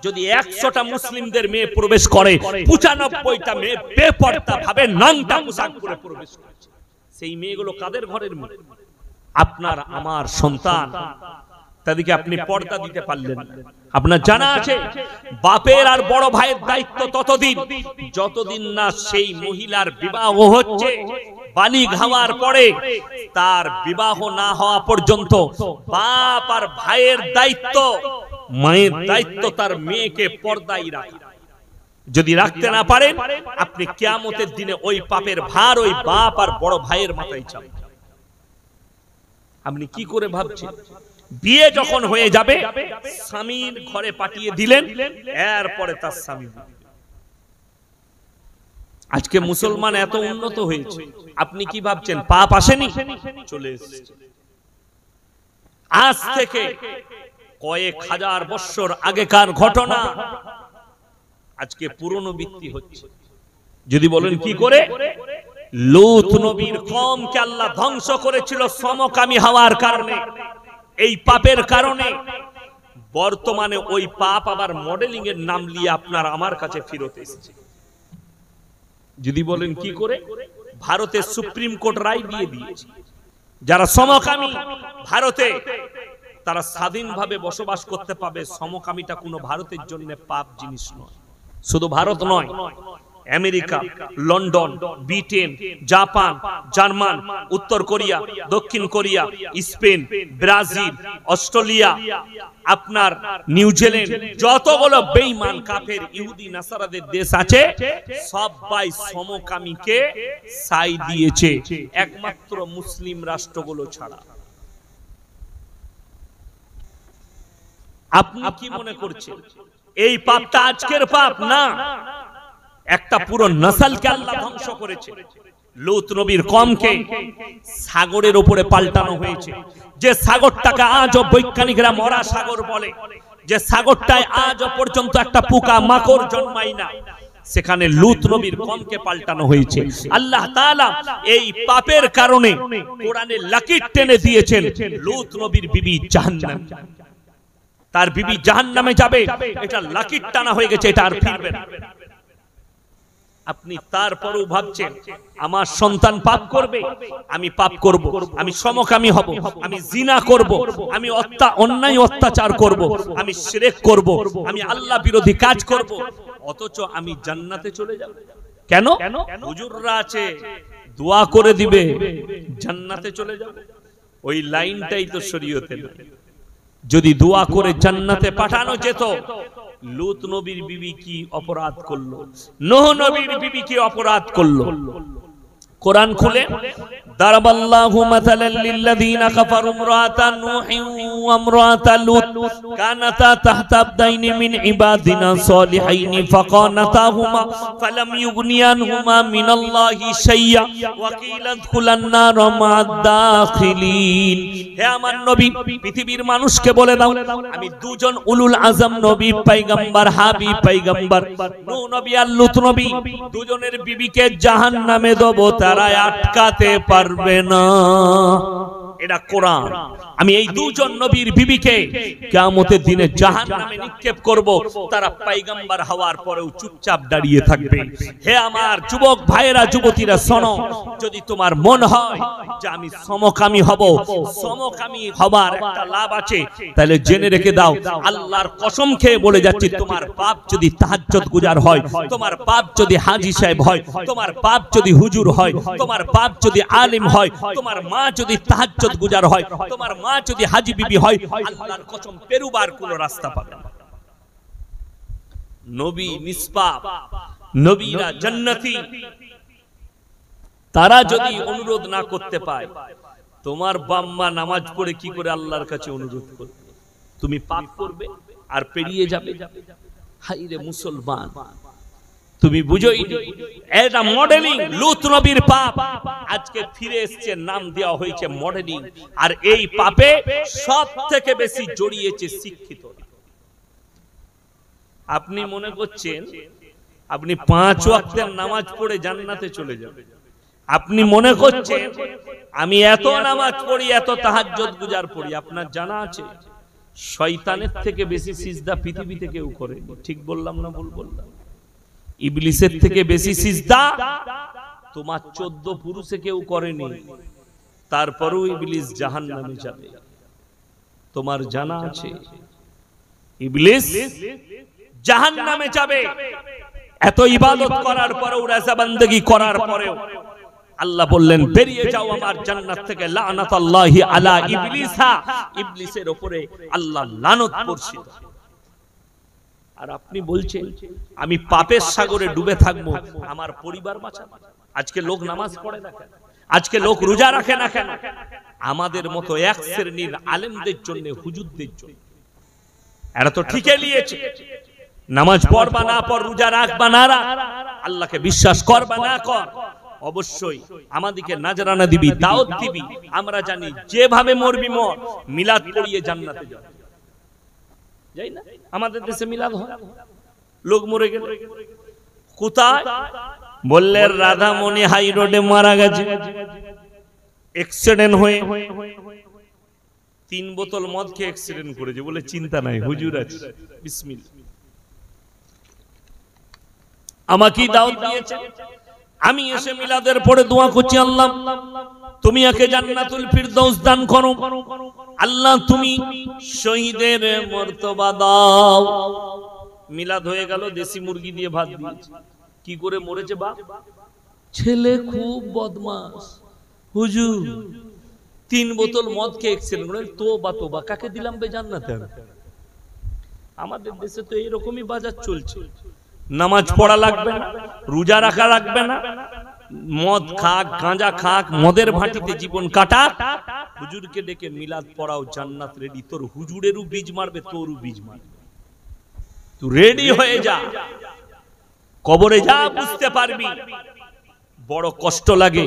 যদি 100টা মুসলিমদের মেয়ে প্রবেশ করে, 95টা মেয়ে বেপরদা ভাবে নাংটা পোশাক পরে প্রবেশ করেছে। সেই মেয়েগুলো কাদের ঘরের মেয়ে? আপনার আমার সন্তান। তাদেরকে আপনি পর্দা দিতে পারলেন না। আপনার জানা আছে বাপের আর বড় ভাইয়ের দায়িত্ব ততদিন যতদিন না সেই মহিলার বিবাহ হচ্ছে। বালিগ হওয়ার পরে তার বিবাহ না হওয়া পর্যন্ত বাপ আর ভাইয়ের দায়িত্ব, মায়ের দায়িত্ব তার মেয়েকে পর্দায় রাখা। যদি রাখতে না পারেন আপনি কিয়ামতের দিনে ওই পাপের ভার ওই বাপ আর বড় ভাইয়ের মাথায় চাপ। আপনি কি করে ভাবছেন? বিয়ে যখন হয়ে যাবে স্বামীর ঘরে পাঠিয়ে দিলেন, এরপরে তার স্বামী। আজকে মুসলমান এত উন্নত হয়েছে, আপনি কি ভাবছেন পাপ আসেনি? চলে এসেছে। আজ থেকে কয়েক হাজার বছর আগেকার ঘটনা আজকে পুনরাবৃত্তি হচ্ছে। যদি বলেন কি করে? লূত নবীর কওমকে আল্লাহ ধ্বংস করেছিল সমকামী হওয়ার কারণে, এই পাপের কারণে। বর্তমানে ওই পাপ আবার মডেলিং এর নাম নিয়ে আপনার আমার কাছে ফিরত এসেছে। যদি বলেন কি করে? ভারতের সুপ্রিম কোর্ট রায় দিয়ে দিয়েছে যারা সমকামী ভারতে তারা স্বাধীনভাবে বসবাস করতে পাবে। সমকামীটা কোনো ভারতের জন্য পাপ জিনিস নয়। শুধু ভারত নয়, America, London, Britain, Japan, German, উত্তর কোরিয়া, দক্ষিণ কোরিয়া, স্পেন, ব্রাজিল, অস্ট্রেলিয়া, আপনার নিউজিল্যান্ড, যতগুলো বেঈমান কাফের ইহুদি নাসারাদের দেশ আছে সবাই সমকামীকে সাই দিয়েছে, একমাত্র মুসলিম রাষ্ট্রগুলো ছাড়া। আপনি কি মনে করছেন এই পাপটা আজকের পাপ? না, একটা পুরো নসলকে আল্লাহ ধ্বংস করেছে। লূত নবীর কওমকে সাগরের উপরে পাল্টানো হয়েছে, যে সাগরটাকে আজও বৈজ্ঞানিকরা মরা সাগর বলে, যে সাগরটায় আজও পর্যন্ত একটা পোকা মাকড় জন্মায় না, সেখানে লূত নবীর কওমকে পাল্টানো হয়েছে। আল্লাহ তাআলা এই পাপের কারণে কোরআনে লাকির টেনে দিয়েছেন, লূত নবীর বিবি জাহান্নাম, তার বিবি জাহান্নামে যাবে। এটা লাকির টানা হয়ে গেছে, এটা আর ফিরবে না। আপনি তারপরেও ভাবছেন আমার সন্তান পাপ করবে, আমি পাপ করব, আমি সমকামী হব, আমি জিনা করব, আমি অন্যায় অত্যাচার করব, আমি শিরক করব, আমি আল্লাহ বিরোধী কাজ করব, অথচ আমি জান্নাতে চলে যাব। কেন? হুজুররা আছে দোয়া করে দিবে জান্নাতে চলে যাব। ওই লাইনটাই তো শরীয়তে না। যদি দোয়া করে জান্নাতে পাঠানো যেত, লূত নবীর বিবি কি অপরাধ করলো, নূহ নবীর বিবি কি অপরাধ করলো? কোরআন খুলে দারাবাল্লাহু মাসালাল লিল্লাযীনা কাফারু ইমরাতা নূহিন ওয়া ইমরাতা লূত কানাতা তাহতা আবদাইনি মিন ইবাদিনা সালিহাইনি ফাকানাতাহুমা ফালাম ইউগনিয়ানহুমা মিনাল্লাহি শাইয়্যা ওয়া কিলা আদখুলান নার মা'আদ দাখিলিন। হে আমার নবী, পৃথিবীর মানুষকে বলে দাও আমি দুজন উলুল আজম নবী পয়গম্বর হাবিব পয়গম্বর নূহ নবী আর লূত নবী দুজনের বিবিকে জাহান্নামে দেব, তারা আটকাতে পারবে না। এটা কোরআন। আমি এই দুজন নবীর বিবিকে কিয়ামতের দিনে জাহান্নামে নিক্ষেপ করব, তারা পয়গম্বর হওয়ার পরেও চুপচাপ দাঁড়িয়ে থাকবে। হে আমার যুবক ভাইয়েরা, যুবতীরা, শোনো, যদি তোমার মন হয় যে আমি সমকামী হব, সমকামী হবার একটা লাভ আছে, তাহলে জেনে রেখে দাও, আল্লাহর কসম খেয়ে বলে যাচ্ছি, তোমার বাপ যদি তাহাজ্জুদ গুজার হয়, তোমার বাপ যদি হাজী সাহেব হয়, তোমার বাপ যদি হুজুর হয়, তোমার বাপ যদি আলিম হয়, তোমার মা যদি তাহাজ্জুদ গুজার হয়, তোমার মা যদি হাজী বিবি হয়, আল্লাহর কসম পেরুবার কোনো রাস্তা পাবে না। নবী নিষ্পাপ, নবীরা জান্নাতি, তারা যদি অনুরোধ না করতে পায়, তোমার বাম্মা নামাজ পড়ে কি করে আল্লাহর কাছে অনুরোধ করবে? তুমি পাপ করবে আর পেরিয়ে যাবে। হায়রে মুসলমান, তুমি বুঝোই এটা মডেলিং। লূত নবীর পাপ আজকে ফিরে এসেছে, নাম দেওয়া হয়েছে মডেলিং। আর এই পাপে সব থেকে বেশি জড়িয়েছে শিক্ষিত। আপনি মনে করছেন আপনি 5 ওয়াক্তের নামাজ পড়ে জান্নাতে চলে যাবেন? আপনি মনে করছেন আমি এত নামাজ পড়ি, এত তাহাজ্জুদ গুজার পড়ি? আপনার জানা আছে শয়তানের থেকে বেশি সিজদা পৃথিবীতে কেউ করেনি। ঠিক বললাম না ভুল বললাম? ইবলিসের থেকে বেশি সিজদা তোমার 14 পুরুষে কেউ করেনি। তারপরেও ইবলিস জাহান্নামে যাবে। তোমার জানা আছে ইবলিস জাহান্নামে যাবে। এত ইবাদত করার পরেও, রাজা বান্দেগি করার পরেও আল্লাহ বললেন বেরিয়ে যাও আমার জান্নাত থেকে, লানাতুল্লাহি আলা ইবলিসা, ইবলিসের উপরে আল্লাহ লানত বর্ষিত। আর আপনি বলছেন আমি পাপের সাগরে ডুবে থাকবো, আমার পরিবার বাঁচাবো। আজকে লোক নামাজ পড়ে না কেন? আজকে লোক রোজা রাখে না কেন? আমাদের মতো এক শ্রেণীর আলেমদের জন্য, হুজুরদের জন্য। এরা তো ঠিকই নিয়েছে, নামাজ পড় বা না পড়, রোজা রাখ বা না রাখ, আল্লাহকে বিশ্বাস কর বা না কর, অবশ্যই আমাদেরকে নাজরানা দিবি, দাওয়াত দিবি। আমরা জানি যেভাবে মরবি মর, মিলাদ পড়িয়ে জান্নাতে যাবে। যাই না? আমাদের দেশে মিলাদ হয়, লোক মরে গেল কোথায়? বললে রাধামণি হাই রোডে মারা গেছে অ্যাক্সিডেন্ট হয়ে, 3 বোতল মদ খেয়ে অ্যাক্সিডেন্ট করেছে। বলে চিন্তা নাই, হুজুর আছে, বিসমিল্লাহ। আমাকেই দাওয়াত দিয়েছে, আমি এসে মিলাদের পরে দোয়া করছি, আল্লাহ তুমি একে জান্নাতুল ফিরদৌস দান করো, আল্লাহ তুমি শহীদের মর্তবা দাও। মিলাদ হয়ে গেল, দেশি মুরগি দিয়ে ভাত দিয়েছে। কি করে মরেছে বাপ? ছেলে খুব বদমাস, হুজুর 3 বোতল মদ খেয়ে অ্যাক্সিডেন্ট করে। তোবা তোবা, কাকে দিলাম বে জান্নাতে? আমাদের দেশে তো এরকমই বাজার চলছে। নামাজ পড়া লাগবে না, রোজা রাখা লাগবে না, মদ খাক, গাঁজা খাক, মদের ভাটিতে জীবন কাটা, হুজুরকে ডেকে মিলাদ পড়াও, জান্নাত রেডি। তোর হুজুরেরও বীজ মারবে, তোরও বীজ মারবে। তুই রেডি হয়ে যা, কবরে যা বুঝতে পারবি। বড় কষ্ট লাগে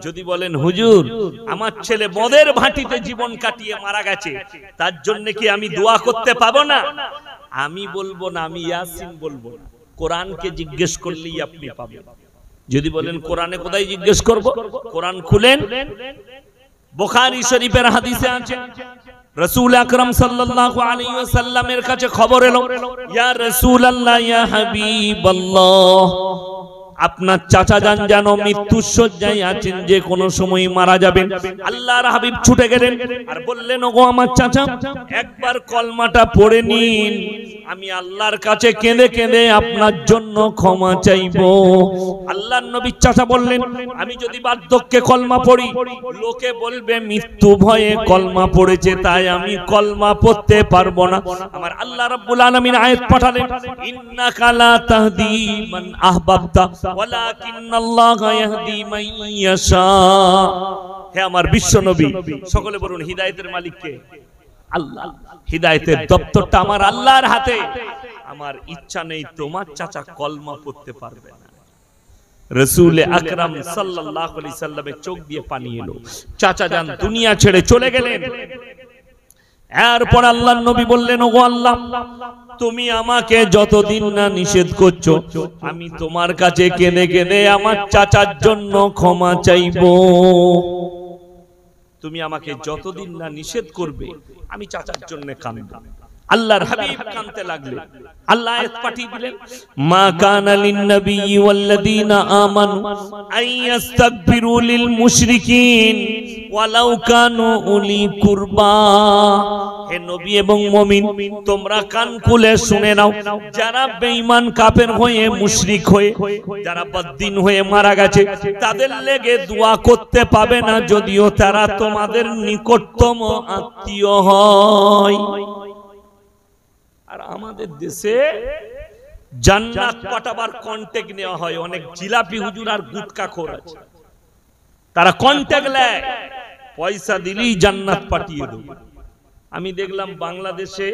যদি বলেন হুজুর আমার ছেলে মদের ভাটিতে জীবন কাটিয়ে মারা গেছে, তার জন্য কি আমি দোয়া করতে পাবো না? আমি বলবো না, আমি ইয়াসিন বলবো না, কোরআনকে জিজ্ঞেস করলেই আপনি পাবেন। যদি বলেন কোরআনে কোথায় জিজ্ঞেস করব, কোরআন খুলেন, বুখারী শরীফের হাদিসে আছে, রাসূল আকরাম সাল্লাল্লাহু আলাইহি ওয়াসাল্লামের কাছে খবর এলো, ইয়া রাসূলুল্লাহ, ইয়া হাবিবাল্লাহ, আপনার চাচা যান যেন মৃত্যুর শয্যায় আছেন, যে কোনো সময় মারা যাবেন। আল্লাহর হাবিব ছুটে গেলেন আর বললেন, ওগো আমার চাচা, একবার কলমাটা পড়ে নিন, আমি আল্লাহর কাছে কেঁদে কেঁদে আপনার জন্য ক্ষমা চাইবো। আল্লাহর নবী চাচা বললেন, আমি যদি বার্ধক্যে কলমা পড়ি, লোকে বলবে মৃত্যু ভয়ে কলমা পড়েছে, তাই আমি কলমা পড়তে পারবো না। আমার আল্লাহ রাব্বুল আলামিন আয়াত পাঠালেন, ইন্নাকা লা তাহদি মান আহবাবতা ওয়ালাকিন্নাল্লাহা ইয়াহদি মান ইয়াশা। হে আমার বিশ্ব নবী, সকলে বলুন হিদায়াতের মালিক কে? আল্লাহ। হিদায়াতের দপ্তরটা আমার আল্লাহর হাতে। আমার ইচ্ছা নেই তোমার চাচা কলমা পড়তে পারবে না। রাসূল আকরাম সাল্লাল্লাহু আলাইহি সাল্লামের চোখ দিয়ে পানি এলো। চাচা যান দুনিয়া ছেড়ে চলে গেলেন। এরপর আল্লাহর নবী বললেন, ওগো আল্লাহ, তুমি আমাকে যতদিন না নিষেধ করছো, আমি তোমার কাছে কেঁদে কেঁদে আমার চাচার জন্য ক্ষমা চাইবো। তুমি আমাকে যতদিন না নিষেধ করবে, আমি চাচার জন্য কাঁদব। আল্লাহর হাবিব কাঁদতে লাগলেন। আল্লাহ আয়াত পাঠিয়ে দিলেন, মা কানা লিন নবিয়্যি ওয়াল্লাযীনা আমানু আইয়াস্তাগফিরু লিল মুশরিকিন ওয়ালাউ কানু উলি কুরবা। হে নবী এবং মুমিন, তোমরা কান খুলে শুনে নাও, যারা বেঈমান কাফের হয়ে, মুশরিক হয়ে, যারা বদ্দিন হয়ে মারা গেছে, তাদের লেগে দোয়া করতে পাবে না, যদিও তারা তোমাদের নিকটতম আত্মীয় হয়। আর আমাদের দেশে জান্নাত পাঠাবার কন্ট্যাক্ট নেওয়া হয়। অনেক জিলাপি হুজুর আর গুটকাখোর আছে, তারা কন্ট্যাক্ট নেয়, পয়সা দিলেই জান্নাত পাঠিয়ে দেবে। আমি দেখলাম বাংলাদেশে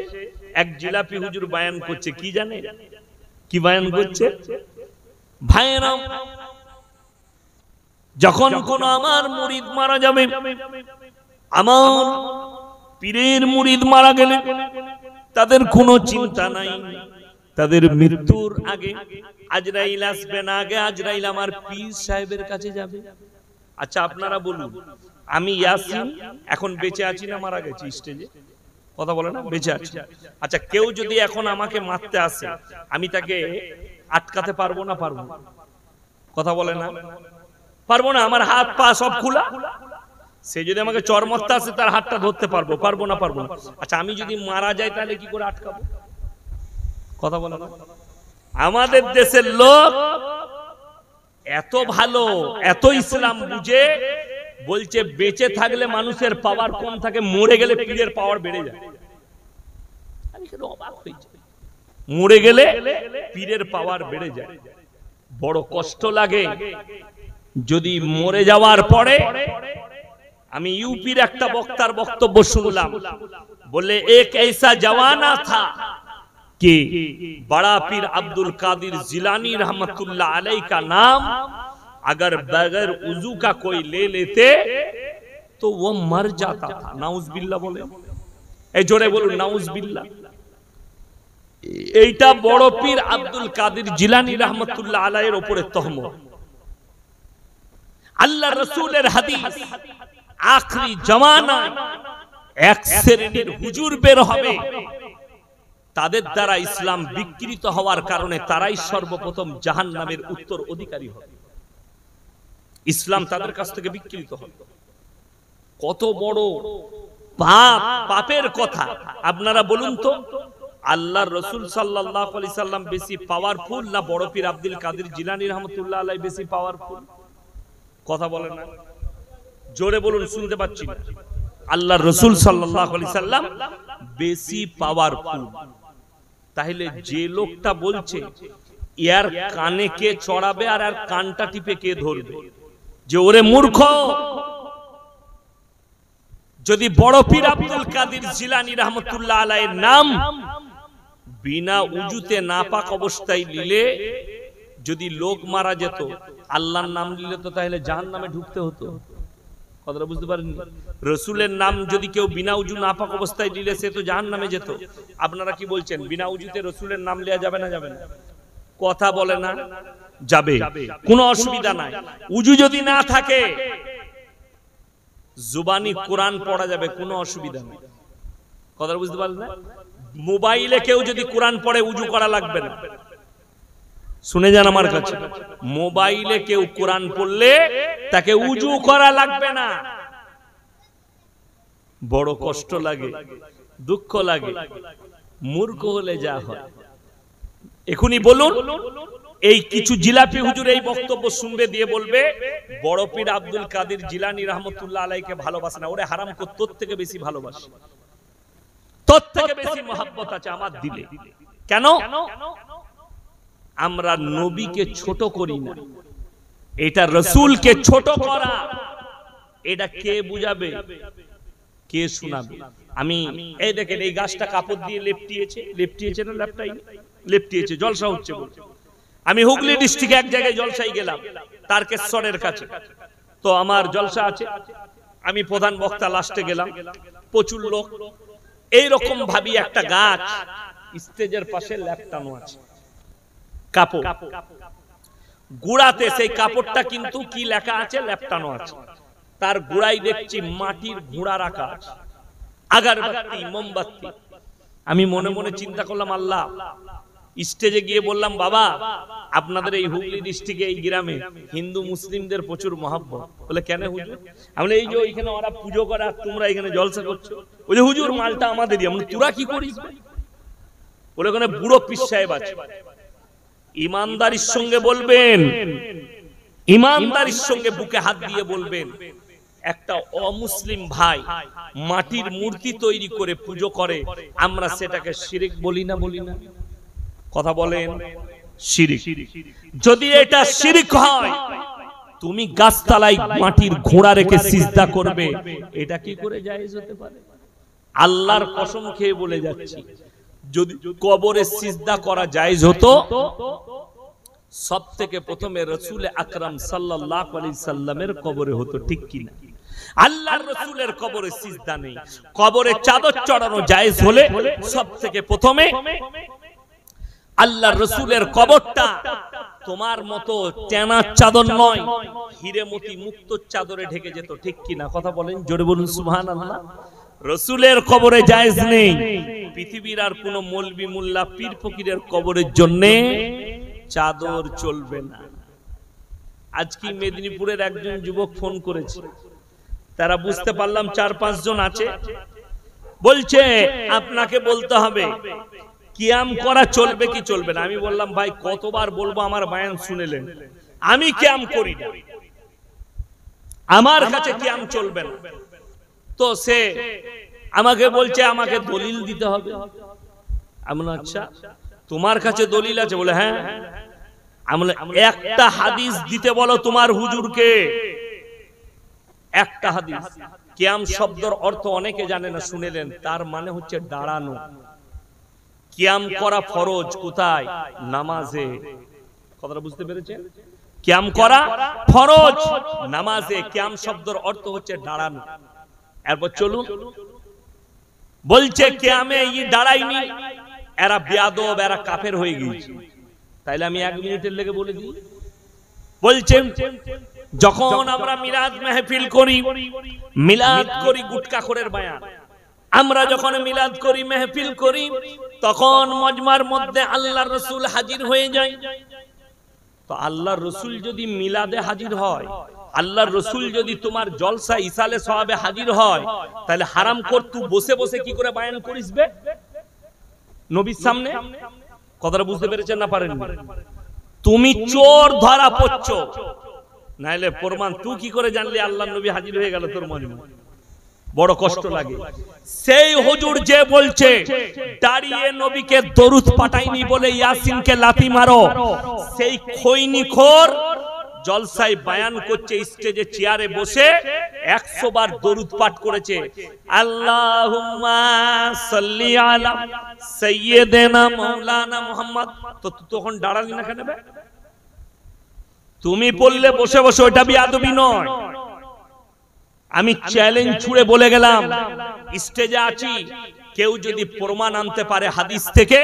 এক জিলাপি হুজুর বয়ান করছে, কি জানে কি বয়ান করছে? ভাইরা, যখন কোন আমার মুরিদ মারা যাবে, আমার পীরের মুরিদ মারা গেলে তাদের কোনো চিন্তা নাই, তাদের মৃত্যুর আগে আজরাইল আসবে না, আগে আজরাইল আমার পীর সাহেবের কাছে যাবে। আচ্ছা আপনারা বলুন, আমি ইয়াসিন এখন বেঁচে আছি না মারা গেছি? স্টেজে কথা বলে না, বেঁচে আছি। আচ্ছা কেউ যদি এখন আমাকে মারতে আসে, আমি তাকে আটকাতে পারবো না? পারবো? কথা বলে না, পারবো না। আমার হাত পা সব খোলা, সে যদি আমাকে চরমত্তা আসে তার হাতটা ধরতে পারবো, পারবো না পারবো না। আচ্ছা আমি যদি মারা যাই তাহলে কি করে আটকাবো? কথা বলো না। আমাদের দেশের লোক এত ভালো, এত ইসলাম বুঝে, বলছে বেঁচে থাকলে মানুষের পাওয়ার কম থাকে, মরে গেলে পীরের পাওয়ার বেড়ে যায়। আমি কেন অবাক হয়ে যাই, মরে গেলে পীরের পাওয়ার বেড়ে যায়। বড় কষ্ট লাগে। যদি মরে যাওয়ার পরে, আমি ইউপির একটা বক্তার বক্তব্য শুনলাম, বলে এক ऐसा जवाना था कि बड़ा पीर अब्दुल कादिर जिलानी रहमतुल्लाह अलैह का नाम अगर बगैर उजू का कोई ले लेते तो वो मर जाता था। नाउजुबिल्लाह बोले, ए जोरे बोलो नाउजुबिल्लाह। এইটা বড় পীর আব্দুল কাদের জিলানী রাহমাতুল্লাহ আলাইহির উপরে তহমত। আল্লাহ রাসূলের হাদিস, আখরি জামানায় এক শ্রেণীর হুজুর বের হবে, তাদের দ্বারা ইসলাম বিকৃত হওয়ার কারণে তারাই সর্বপ্রথম জাহান্নামের উত্তর অধিকারী হবে। ইসলাম তাদের কাছ থেকে বিকৃত হবে। কত বড় পাপ, পাপের কথা আপনারা বলুন তো। আল্লাহর রাসূল সাল্লাল্লাহু আলাইহি সাল্লাম বেশি পাওয়ারফুল না বড় পীর আব্দুল কাদের জিলানী রাহমাতুল্লাহ আলাইহি বেশি পাওয়ারফুল? কথা বলেন না, জোরে বলুন, শুনতে পাচ্ছি না। আল্লাহর রাসূল সাল্লাল্লাহু আলাইহি সাল্লাম বেশি পাওয়ারফুল। তাহলে যে লোকটা বলছে ইয়ার কানে কে চড়াবে আর আর কানটা টিপে কে ধরবে, যে ওরে মূর্খ, যদি বড় পীর আব্দুল কাদের জিলানী রাহমাতুল্লাহ আলাইহির নাম বিনা উজুতে নাপাক অবস্থায় নিলে যদি লোক মারা যেত, আল্লাহর নাম নিলে তো তাহলে জাহান্নামে ঢুকতে হতো। কথাটা বুঝতে পারেননি? রাসূলের নাম যদি কেউ বিনা উজু নাপাক অবস্থায় নিলে সে তো জাহান্নামে যেত। আপনারা কি বলছেন, বিনা উজুতে রাসূলের নাম নেওয়া যাবে না যাবে না? কথা বলে না, যাবে, কোনো অসুবিধা নাই। উজু যদি না থাকে জুবানি কোরআন পড়া যাবে, কোনো অসুবিধা নেই। কথা বুঝতে পারলেন না? মোবাইলে কেউ যদি কোরআন পড়ে উজু করা লাগবে না। শুনে যান আমার কাছে, মোবাইলে কেউ কোরআন পড়লে তাকে উজু করা লাগবে না। বড় কষ্ট লাগে, দুঃখ লাগে, মূর্খ হলে যা হয়। এখনই বলুন, এই কিছু জিলাপি হুজুর এই বক্তব্য শুনবে, দিয়ে বলবে বড় পীর আব্দুল কাদের জিলানী রাহমাতুল্লাহ আলাইহিকে ভালোবাসে না, ওরে হারাম কর, তোর থেকে বেশি ভালোবাসে, তোর থেকে বেশি মহব্বত আছে আমার দিলে। কেন? আমরা নবীকে ছোট করি না, এটা রাসূলকে ছোট করা। এটা কে বুঝাবে, কে শোনাবে? আমি এই দেখেন, এই গাছটা কাপড় দিয়ে লেপটিয়েছে না লেপটিয়েছে, জলসা হচ্ছে বলছে। আমি হুগলি ডিস্ট্রিক্টে এক জায়গায় জলসাই গেলাম, তারকেশ্বরের কাছে, তো আমার জলসা আছে, আমি প্রধান বক্তা, লাস্টে গেলাম, প্রচুর লোক। এইরকম ভাবি একটা গাছ স্টেজের পাশে লেপটানো আছে, কাপড় গুড়াতে, সেই কাপড়টা কিন্তু কি লেখা আছে, লেপটানো আছে। তার গুড়াই দেখছি মাটির ঘোড়া রাখা আছে, আগরবাতি, মোমবাতি। আমি মনে মনে চিন্তা করলাম, আল্লাহ, স্টেজে গিয়ে বললাম, বাবা আপনাদের এই হুগলি ডিস্ট্রিক্টে এই গ্রামে হিন্দু মুসলিমদের প্রচুর মহব্বত। বলে কেন হুজুর? আমি এই যে ওইখানে ওরা পুজো করে আর তোমরা এখানে জলসা করছো। ওই যে হুজুর মালটা আমাদেরই। আমি তোরা কি করিস? বলে ওখানে বুড়ো পীর সাহেব আছে। ইমানদারির সঙ্গে বলবেন, ইমানদারির সঙ্গে বুকে হাত দিয়ে বলবেন, একটা অমুসলিম ভাই মাটির মূর্তি তৈরি করে পুজো করে, আমরা সেটাকে শিরক বলি না? বলি না? কথা বলেন, শিরক। যদি এটা শিরক হয়, তুমি গাছতলায় মাটির ঘোড়া রেখে সিজদা করবে, এটা কি করে জায়েজ হতে পারে? আল্লাহর কসম খেয়ে বলে যাচ্ছি, যদি কবরে সিজদা করা জায়েজ হতো, সব থেকে প্রথমে রাসূল আকরাম সাল্লাল্লাহু আলাইহি সাল্লামের কবরে হতো, ঠিক কি না? আল্লাহর রাসূলের কবরে সিজদা নেই। কবরে চাদর চড়ানো জায়েজ হলে সব থেকে প্রথমে আল্লাহর রাসূলের কবরটা তোমার মতো টেনা চাদর নয়, হিরে মতি মুক্ত চাদরে ঢেকে যেত, ঠিক কি না? কথা বলেন, জোরে বলুন সুবহানাল্লাহ। রাসূলের কবরে জায়েজ নেই। পৃথিবীর আর কোন মৌলবি মোল্লা পীর ফকিরের কবরের জন্য চাদর চলবে না। আজকে মেদিনীপুরের একজন যুবক ফোন করেছে, তারা বুঝতে পারলাম 4-5 জন আছে, বলছে আপনাকে বলতে হবে কিয়াম করা চলবে কি চলবে না। আমি বললাম ভাই কতবার বলবো, আমার বয়ান শুনেলেন, আমি কিয়াম করি না, আমার কাছে কিয়াম চলবে না। তো সে আমাকে বলছে আমাকে দলিল দিতে হবে। আমি বললাম আচ্ছা তোমার কাছে দলিল আছে? বলে হ্যাঁ। আমি বললাম একটা হাদিস দিতে বলো তোমার হুজুরকে, একটা হাদিস। কিয়াম শব্দের অর্থ অনেকে জানে না, শুনেলেন, তার মানে হচ্ছে দাঁড়ানো। কিয়াম করা ফরজ কোথায়? নামাজে। কথাটা বুঝতে পেরেছেন? কিয়াম করা ফরজ নামাজে। কিয়াম শব্দের অর্থ হচ্ছে দাঁড়ানো। এরপর চলুন, বলছে কিয়ামে দাঁড়ায়নি, এরা বেয়াদব, এরা কাফের হয়ে গিয়েছে। তাইলে আমি 1 মিনিটের লেগে বলে দিই। বলছেন যখন আমরা মিলাদ মাহফিল করি, মিলাদ করি গুটকাখোরের বয়ান, আমরা যখন মিলাদ করি মাহফিল করি, তখন মজমার মধ্যে আল্লাহর রাসূল হাজির হয়ে যায়। তো আল্লাহর রাসূল যদি মিলাদে হাজির হয়, আল্লাহর রাসূল যদি তোমার জলসা ইসালে সওয়াবে হাজির হয়, তাহলে হারাম কর তুই বসে বসে কি করে বয়ান করিস বে নবীর সামনে? কথাটা বুঝতে পেরেছেন না পারেন? তুমি চোর ধরা পড়ছ, নাইলে প্রমাণ তুই কি করে জানলি আল্লাহর নবী হাজির হয়ে গেল তোর মজমা? বড় কষ্ট লাগে। সেই হুজুর যে বলছে দাঁড়িয়ে নবীকে দরুদ পাঠাইনি বলে ইয়াসিনকে লাথি মারো, সেই খৈনিখোর জলসায় বয়ান করছে, স্টেজে চেয়ারে বসে 100 বার দরুদ পাঠ করেছে, আল্লাহুম্মা সাল্লি আলা সাইয়্যিদিনা মাওলানা মুহাম্মদ। তো তুই তখন দাঁড়ালি না কেন? তুমি বললে বসে বসে, ওটা বিয়াদবি নয়। আমি চ্যালেঞ্জ ছুড়ে বলে গেলাম, স্টেজে আছি, কেউ যদি প্রমাণ আনতে পারে হাদিস থেকে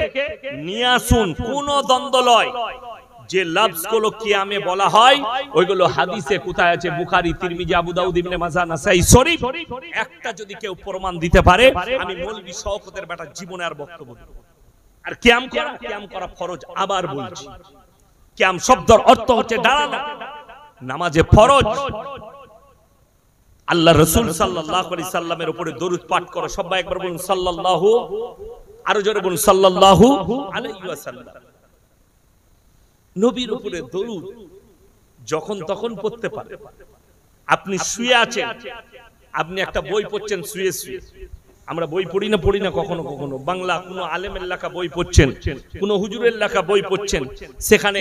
নিয়ে আসুন, কোন দ্বন্দ্ব লয়। যে লফজগুলো কিয়ামে বলা হয় ওইগুলো হাদিসে কোথায় আছে? বুখারী, তিরমিজি, আবু দাউদ, ইবনে মাজাহ, নাসাই শরীফ। একটা যদি কেউ প্রমাণ দিতে পারে, আমি মৌলভী শওকতের বেটা জীবনে আর বক্তব্য দেব। আর কিয়াম করা ফরজ। আবার বলছি, কিয়াম শব্দের অর্থ হচ্ছে দাঁড়ানো, নামাজে ফরজ। আল্লাহ রাসূল সাল্লাল্লাহু আলাইহি সাল্লামের উপরে দরুদ পাঠ করো। সবাই একবার বলুন সাল্লাল্লাহু, আরো জোরে বলুন সাল্লাল্লাহু আলাইহি ওয়াসাল্লাম। নবীর উপরে দরুদ যখন তখন পড়তে পারে। আপনি শুয়ে আছেন, আপনি একটা বই পড়ছেন শুয়ে শুয়ে। আমরা বই পড়ি না কখনো কখনো, বাংলা কোনো আলেমের লেখা বই পড়ছেন, কোনো হুজুরের লেখা বই পড়ছেন, সেখানে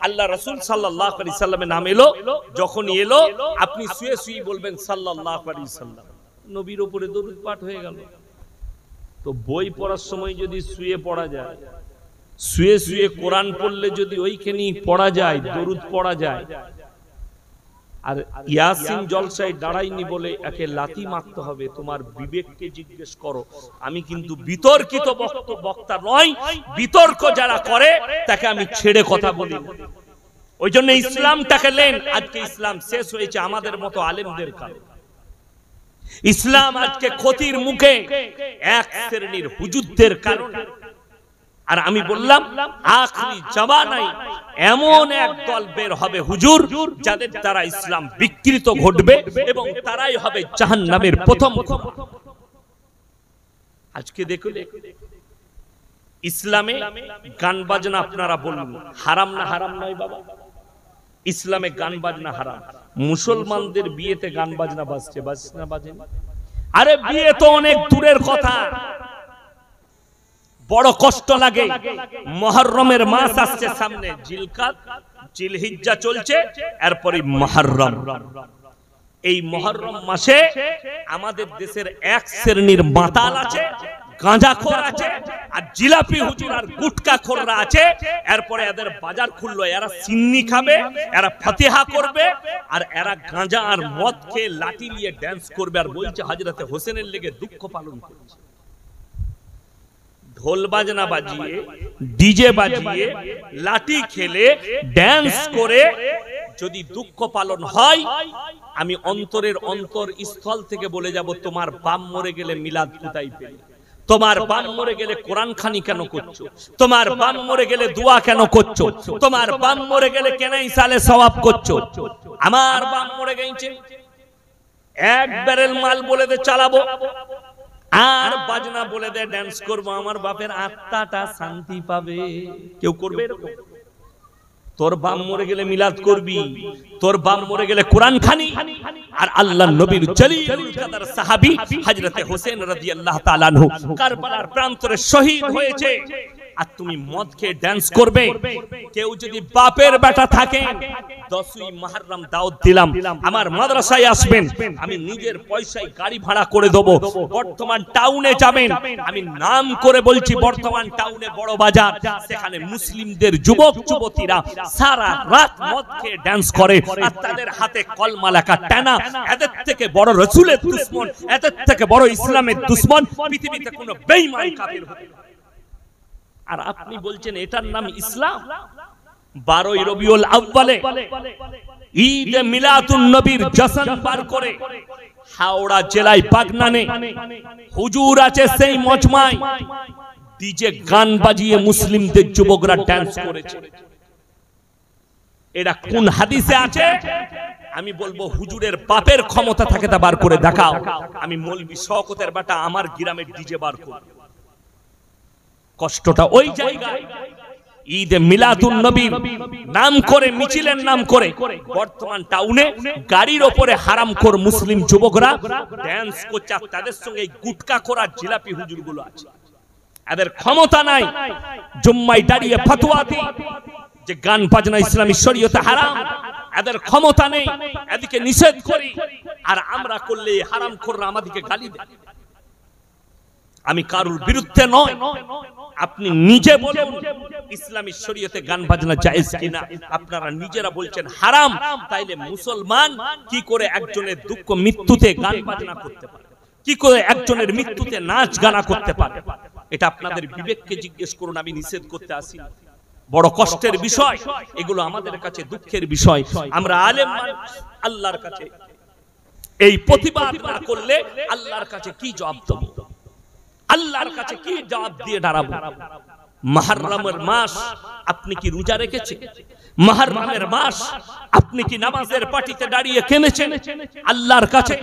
আল্লাহ রাসূল সাল্লাল্লাহু আলাইহি সাল্লামের নাম এলো, যখন এলো আপনি শুয়ে শুয়ে বলবেন সাল্লাল্লাহু আলাইহি সাল্লাম, নবীর উপরে দরুদ পাঠ হয়ে গেল। তো বই পড়ার সময় যদি শুয়ে পড়া যায়, শুয়ে শুয়ে কোরআন পড়লে যদি ওইখানেই পড়া যায়, দরুদ পড়া যায়, আর ইয়াসিন জলসায় দাঁড়াইনি বলে একে লাথি মারতে হবে, তোমার বিবেককে জিজ্ঞেস করো। আমি কিন্তু বিতর্কিত বক্তা নয়, বিতর্ক যারা করে তাকে আমি ছেড়ে কথা বলি। ওই জন্য ইসলামটাকে নেন। আজকে ইসলাম শেষ হয়েছে আমাদের মতো আলেমদের কারণে। ইসলাম আজকে ক্ষতির মুখে এক শ্রেণীর হুজুরদের কারণে। আর আমি বললাম আখরি জামানায় এমন এক দল বের হবে হুজুর, যাদের দ্বারা ইসলাম বিকৃত ঘটবে এবং তারাই হবে জাহান্নামের প্রথম। আজকে দেখুন ইসলামে গান বাজনা, আপনারা বলুন হারাম না হারাম নয় বাবা? ইসলামে গান বাজনা হারাম। মুসলমানদের বিয়েতে গান বাজনা বাজছে, বাজনা বাজে? আরে বিয়ে তো অনেক দূরের কথা। বড় কষ্ট লাগে। মুহররমের মাস আসছে সামনে, জিলকাত, জিলহিজ্জা চলছে, এরপরই মুহররম। এই মুহররম মাসে আমাদের দেশের এক শ্রেণীর মাতাল আছে, গাঁজাখোর আছে, আর জিলাপি হুজুর আর গুটকাখোররা আছে। এরপরে এদের বাজার খুললো, এরা সিন্নি খাবে, এরা ফাতিহা করবে, আর এরা গাঁজা আর মদ খেয়ে লাঠি নিয়ে ড্যান্স করবে, আর বলছে হযরতে হোসেনের লেগে দুঃখ পালন করছে। ঢোল বাজনা বাজিয়ে, ডিজে বাজিয়ে, লাঠি খেলে, ড্যান্স করে যদি দুঃখ পালন হয়, আমি অন্তরের অন্তর স্থল থেকে বলে যাব, তোমার বাপ মরে গেলে মিলাদ কোথায় পেলে? তোমার বাপ মরে গেলে কোরআন খানি কেন করছো? তোমার বাপ মরে গেলে দোয়া কেন করছো? তোমার বাপ মরে গেলে কেন ইসালে সওয়াব করছো? আমার বাপ মরে গেছে, এক ব্যারেল মাল বলে দে চালাবো, আর বাজনা বলে দে ড্যান্স করবো, আমার বাপের আত্মাটা শান্তি পাবে। কেউ করবে এরকম? তোর বাপ মরে গেলে মিলাদ করবি, তোর বাপ মরে গেলে কোরআন খানি। আর আল্লাহর নবীর জলিলুল কদর সাহাবী হযরতে হোসেন রাদিয়াল্লাহু তাআলা আনহু কারবালার প্রান্তরে শহীদ হয়েছে, আর তুমি মদ খেয়ে ড্যান্স করবে? কেউ যদি বাপের বেটা থাকে, 10ই মুহররম দাওয়াত দিলাম, আমার মাদ্রাসায় আসবেন, আমি নিজের পয়সায় গাড়ি ভাড়া করে দেব, বর্তমান টাউনে যাবেন, আমি নাম করে বলছি বর্তমান টাউনে বড় বাজার, সেখানে মুসলিমদের যুবক যুবতীরা সারা রাত মদ খেয়ে ড্যান্স করে, আর তাদের হাতে কলমা লেখা টানা। এদের থেকে বড় রাসূলের দুশমন, এদের থেকে বড় ইসলামের দুশমন পৃথিবীতে কোনো বেঈমান কাফির হতে পারে। আর আপনি বলছেন এটার নাম ইসলাম? 12ই রবিউল আউয়ালে ঈদ মিলাদুন নবীর জশ্ন বার করে হাওড়া জেলায় বাগনানে হুজুর আছে সেই মজমায় ডিজে গান বাজিয়ে মুসলিমদের যুবকরা ডান্স করেছে। এটা কোন হাদিসে আছে? আমি বলবো হুজুরের বাপের ক্ষমতা থাকে তা বার করে দেখাও। আমি মৌলভী শওকতের বেটা আমার গ্রামের ডিজে বার করব। কষ্টটা ওই জায়গায়। ঈদ মিলাদুন নবীর নাম করে, মিছিলের নাম করে বর্তমান টাউনে গাড়ির ওপরে হারামখোর মুসলিম যুবকরা ড্যান্স করছে, তাদের সঙ্গে গুটকা করার জিলাপি হুজুরগুলো আছে। এদের ক্ষমতা নাই জুম্মায় দাঁড়িয়ে ফতোয়া দিয়ে যে গান বাজনা ইসলামী শরীয়তে হারাম, এদের ক্ষমতা নেই এদিকে নিষেধ করি, আর আমরা করলে হারামখোররা আমাদেরকে গালি দেয়। আমি কারুর বিরুদ্ধে নয়, আপনি নিজে বলুন ইসলামী শরীয়তে গান বাজনা জায়েজ কিনা। আপনারা নিজেরা বলছেন হারাম, তাইলে মুসলমান কি করে একজনের দুঃখ মৃত্যুতে গান বাজনা করতে পারে, কি করে একজনের মৃত্যুতে নাচ গানা করতে পারে? এটা আপনাদের বিবেককে জিজ্ঞেস করুন। আমি নিষেধ করতে আসি, বড় কষ্টের বিষয় এগুলো, আমাদের কাছে দুঃখের বিষয়। আমরা আলেম আল্লাহর কাছে এই প্রতিবাদ না করলে আল্লাহর কাছে কি জবাব দেব? আল্লাহর কাছে কি জবাব দিয়ে দাঁড়াবো? মুহররমের মাস আপনি কি রোজা রেখেছেন? মুহররমের মাস আপনি কি নামাজের পাটিতে দাঁড়িয়ে কেনেছেন আল্লাহর কাছে?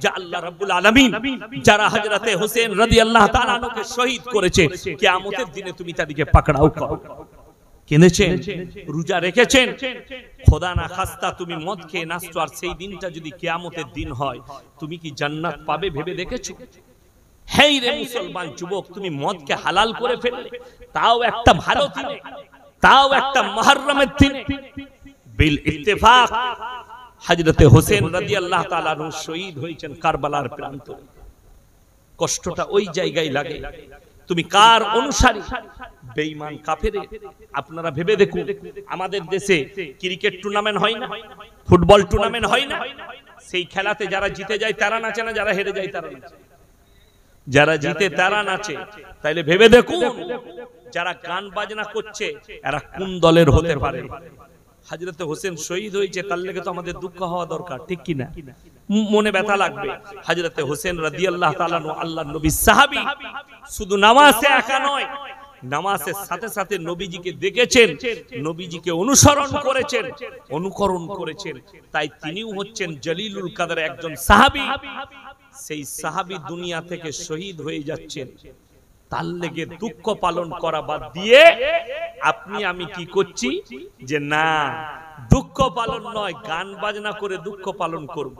যে আল্লাহ রাব্বুল আলামিন যারা হযরতে হোসেন রাদিয়াল্লাহু তাআলা আনহুকে শহীদ করেছে, কিয়ামতের দিনে তুমি তাদেরকে পাকড়াও করো। কেনেছেন, রোজা রেখেছেন, খোদা না খাস্তা তুমি মদ খেয়ে নাচছো, আর সেই দিনটা যদি কিয়ামতের দিন হয়, তুমি কি জান্নাত পাবে ভেবে দেখেছো? হেই রে মুসলমান যুবক, তুমি মদকে হালাল করে ফেললে, তাও একটা ভালো দিনে, তাও একটা মুহররমের দিনে। বিল ইত্তেফাক হযরতে হোসেন রাদিয়াল্লাহু তাআলা আনহু শহীদ হয়েছেন কারবালার প্রান্তরে। কষ্টটা ওই জায়গায় লাগে। তুমি কার অনুসারী? বেঈমান কাফের। আপনারা ভেবে দেখুন, আমাদের দেশে ক্রিকেট টুর্নামেন্ট হয় না, ফুটবল টুর্নামেন্ট হয় না, সেই খেলাতে যারা জিতে যায় তারা নাচে না, যারা হেরে যায় তারা নাচে। যারা জিতে তারা নাচে, তাইলে ভেবে দেখুন যারা গান বাজনা করছে এরা কোন দলের হতে পারে? হযরতে হোসেন শহীদ হয়েছে, তার লেগে তো আমাদের দুঃখ হওয়া দরকার, ঠিক কি না? মনে ব্যথা লাগবে। হযরতে হোসেন রাদিয়াল্লাহু তাআলা আনহু আল্লাহর নবী সাহাবী, শুধু নামাজে একা নয়, নামাজের সাথে সাথে নবীজিকে দেখেছেন, নবীজিকে অনুসরণ করেছেন, অনুকরণ করেছেন, তাই তিনিও হচ্ছেন জলিলুল কদর একজন সাহাবী। সেই সাহাবী দুনিয়া থেকে শহীদ হয়ে যাচ্ছেন, তার লেগে দুঃখ পালন করা বাদ দিয়ে আপনি আমি কি করছি যে না দুঃখ পালন নয়, গান বাজনা করে দুঃখ পালন করব।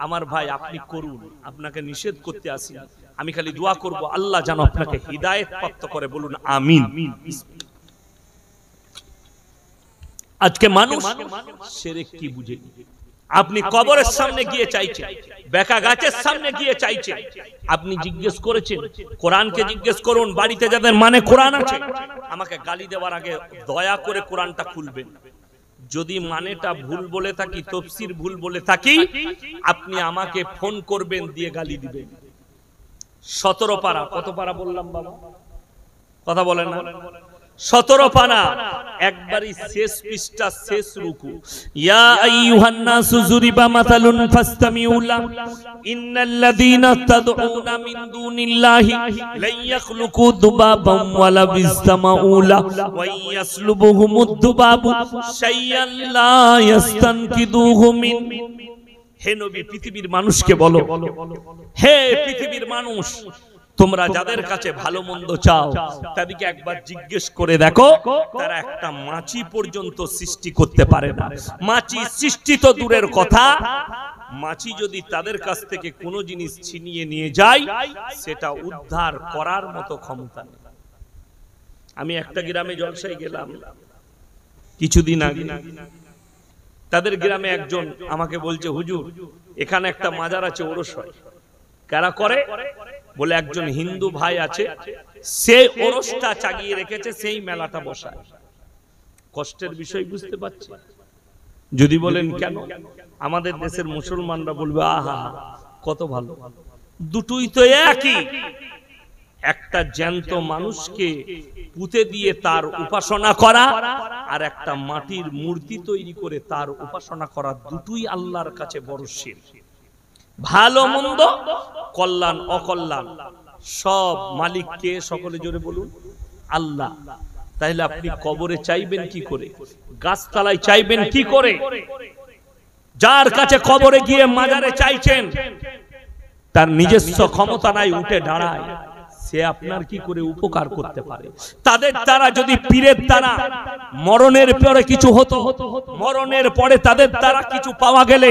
আমার ভাই আপনি করুন, আপনাকে নিষেধ করতে আসি। আমি খালি দোয়া করব আল্লাহ যেন আপনাকে হিদায়াত প্রাপ্ত করে, বলুন আমিন। আজকে মানুষ শিরক কি বুঝে? আপনি কবরের সামনে গিয়ে চাইছেন, বেকা গাছের সামনে গিয়ে চাইছেন। আপনি জিজ্ঞেস করেছেন, কোরআনকে জিজ্ঞেস করুন, বাড়িতে যাদের মানে কোরআন আছে, আমাকে গালি দেওয়ার আগে দয়া করে কোরআনটা খুলবেন। যদি মানেটা ভুল বলে থাকি, তাফসীর ভুল বলে থাকি, আপনি আমাকে ফোন করবেন, দিয়ে গালি দিবেন। 17 পারা, কত পারা বললাম বাবা? কথা বলেন না? 17 পারা, একবারই শেষ পৃষ্ঠা, শেষ রুকু। ইয়া আইয়ুহান নাসু যুরিবা মাসালুন ফাসতামিউ লাহু ইন্নাল্লাযীনা তাদউনা মিন দুনিল্লাহি লা ইয়াখলুকু দুবাবাম ওয়ালা বিসতামাউ লাহু ওয়া ইয়াসলুবুহুমুদ দুবাবু শাইয়ান লা ইস্তানকিদুহু মিন। হে নবী পৃথিবীর মানুষকে বলো, হে পৃথিবীর মানুষ, তোমরা যাদের কাছে ভালো মন্দ চাও তাদেরকে একবার জিজ্ঞেস করে দেখো, তারা একটা মাছি পর্যন্ত সৃষ্টি করতে পারে না। মাছি সৃষ্টি তো দূরের কথা, মাছি যদি তাদের কাছ থেকে কোনো জিনিস ছিনিয়ে নিয়ে যায় সেটা উদ্ধার করার মতো ক্ষমতা নেই। আমি একটা গ্রামে জলসায় গেলাম কিছুদিন আগে, তাদের গ্রামে একজন আমাকে বলছে, হুজুর এখানে একটা মাজার আছে ওরস হয়। কারা করে? বলে একজন হিন্দু ভাই আছে, সে ওরসটা চাগিয়ে রেখেছে, সেই মেলাটা বসায়। কষ্টের বিষয় বুঝতে পারছি। যদি বলেন কেন, আমাদের দেশের মুসলমানরা বলবে আহা কত ভালো। দুটোই তো একই, একটা জ্যান্ত মানুষকে পুঁতে দিয়ে তার উপাসনা করা আর একটা মাটির মূর্তি তৈরি করে তার উপাসনা করা, দুটোই আল্লাহর কাছে বড় শিরক। ভালো মন্দ, কল্যাণ অকল্যাণ সব মালিক কে? সকলে জোরে বলুন, আল্লাহ। তাহলে আপনি কবরে চাইবেন কি করে? গাছতলায় চাইবেন কি করে? যার কাছে কবরে গিয়ে মাজারে চাইছেন তার নিজস্ব ক্ষমতা নাই উঠে দাঁড়ায়, সে আপনার কি করে উপকার করতে পারে? তাদের দ্বারা যদি পীরের দ্বারা মরণের পরে কিছু হতো, মরণের পরে তাদের দ্বারা কিছু পাওয়া গেলে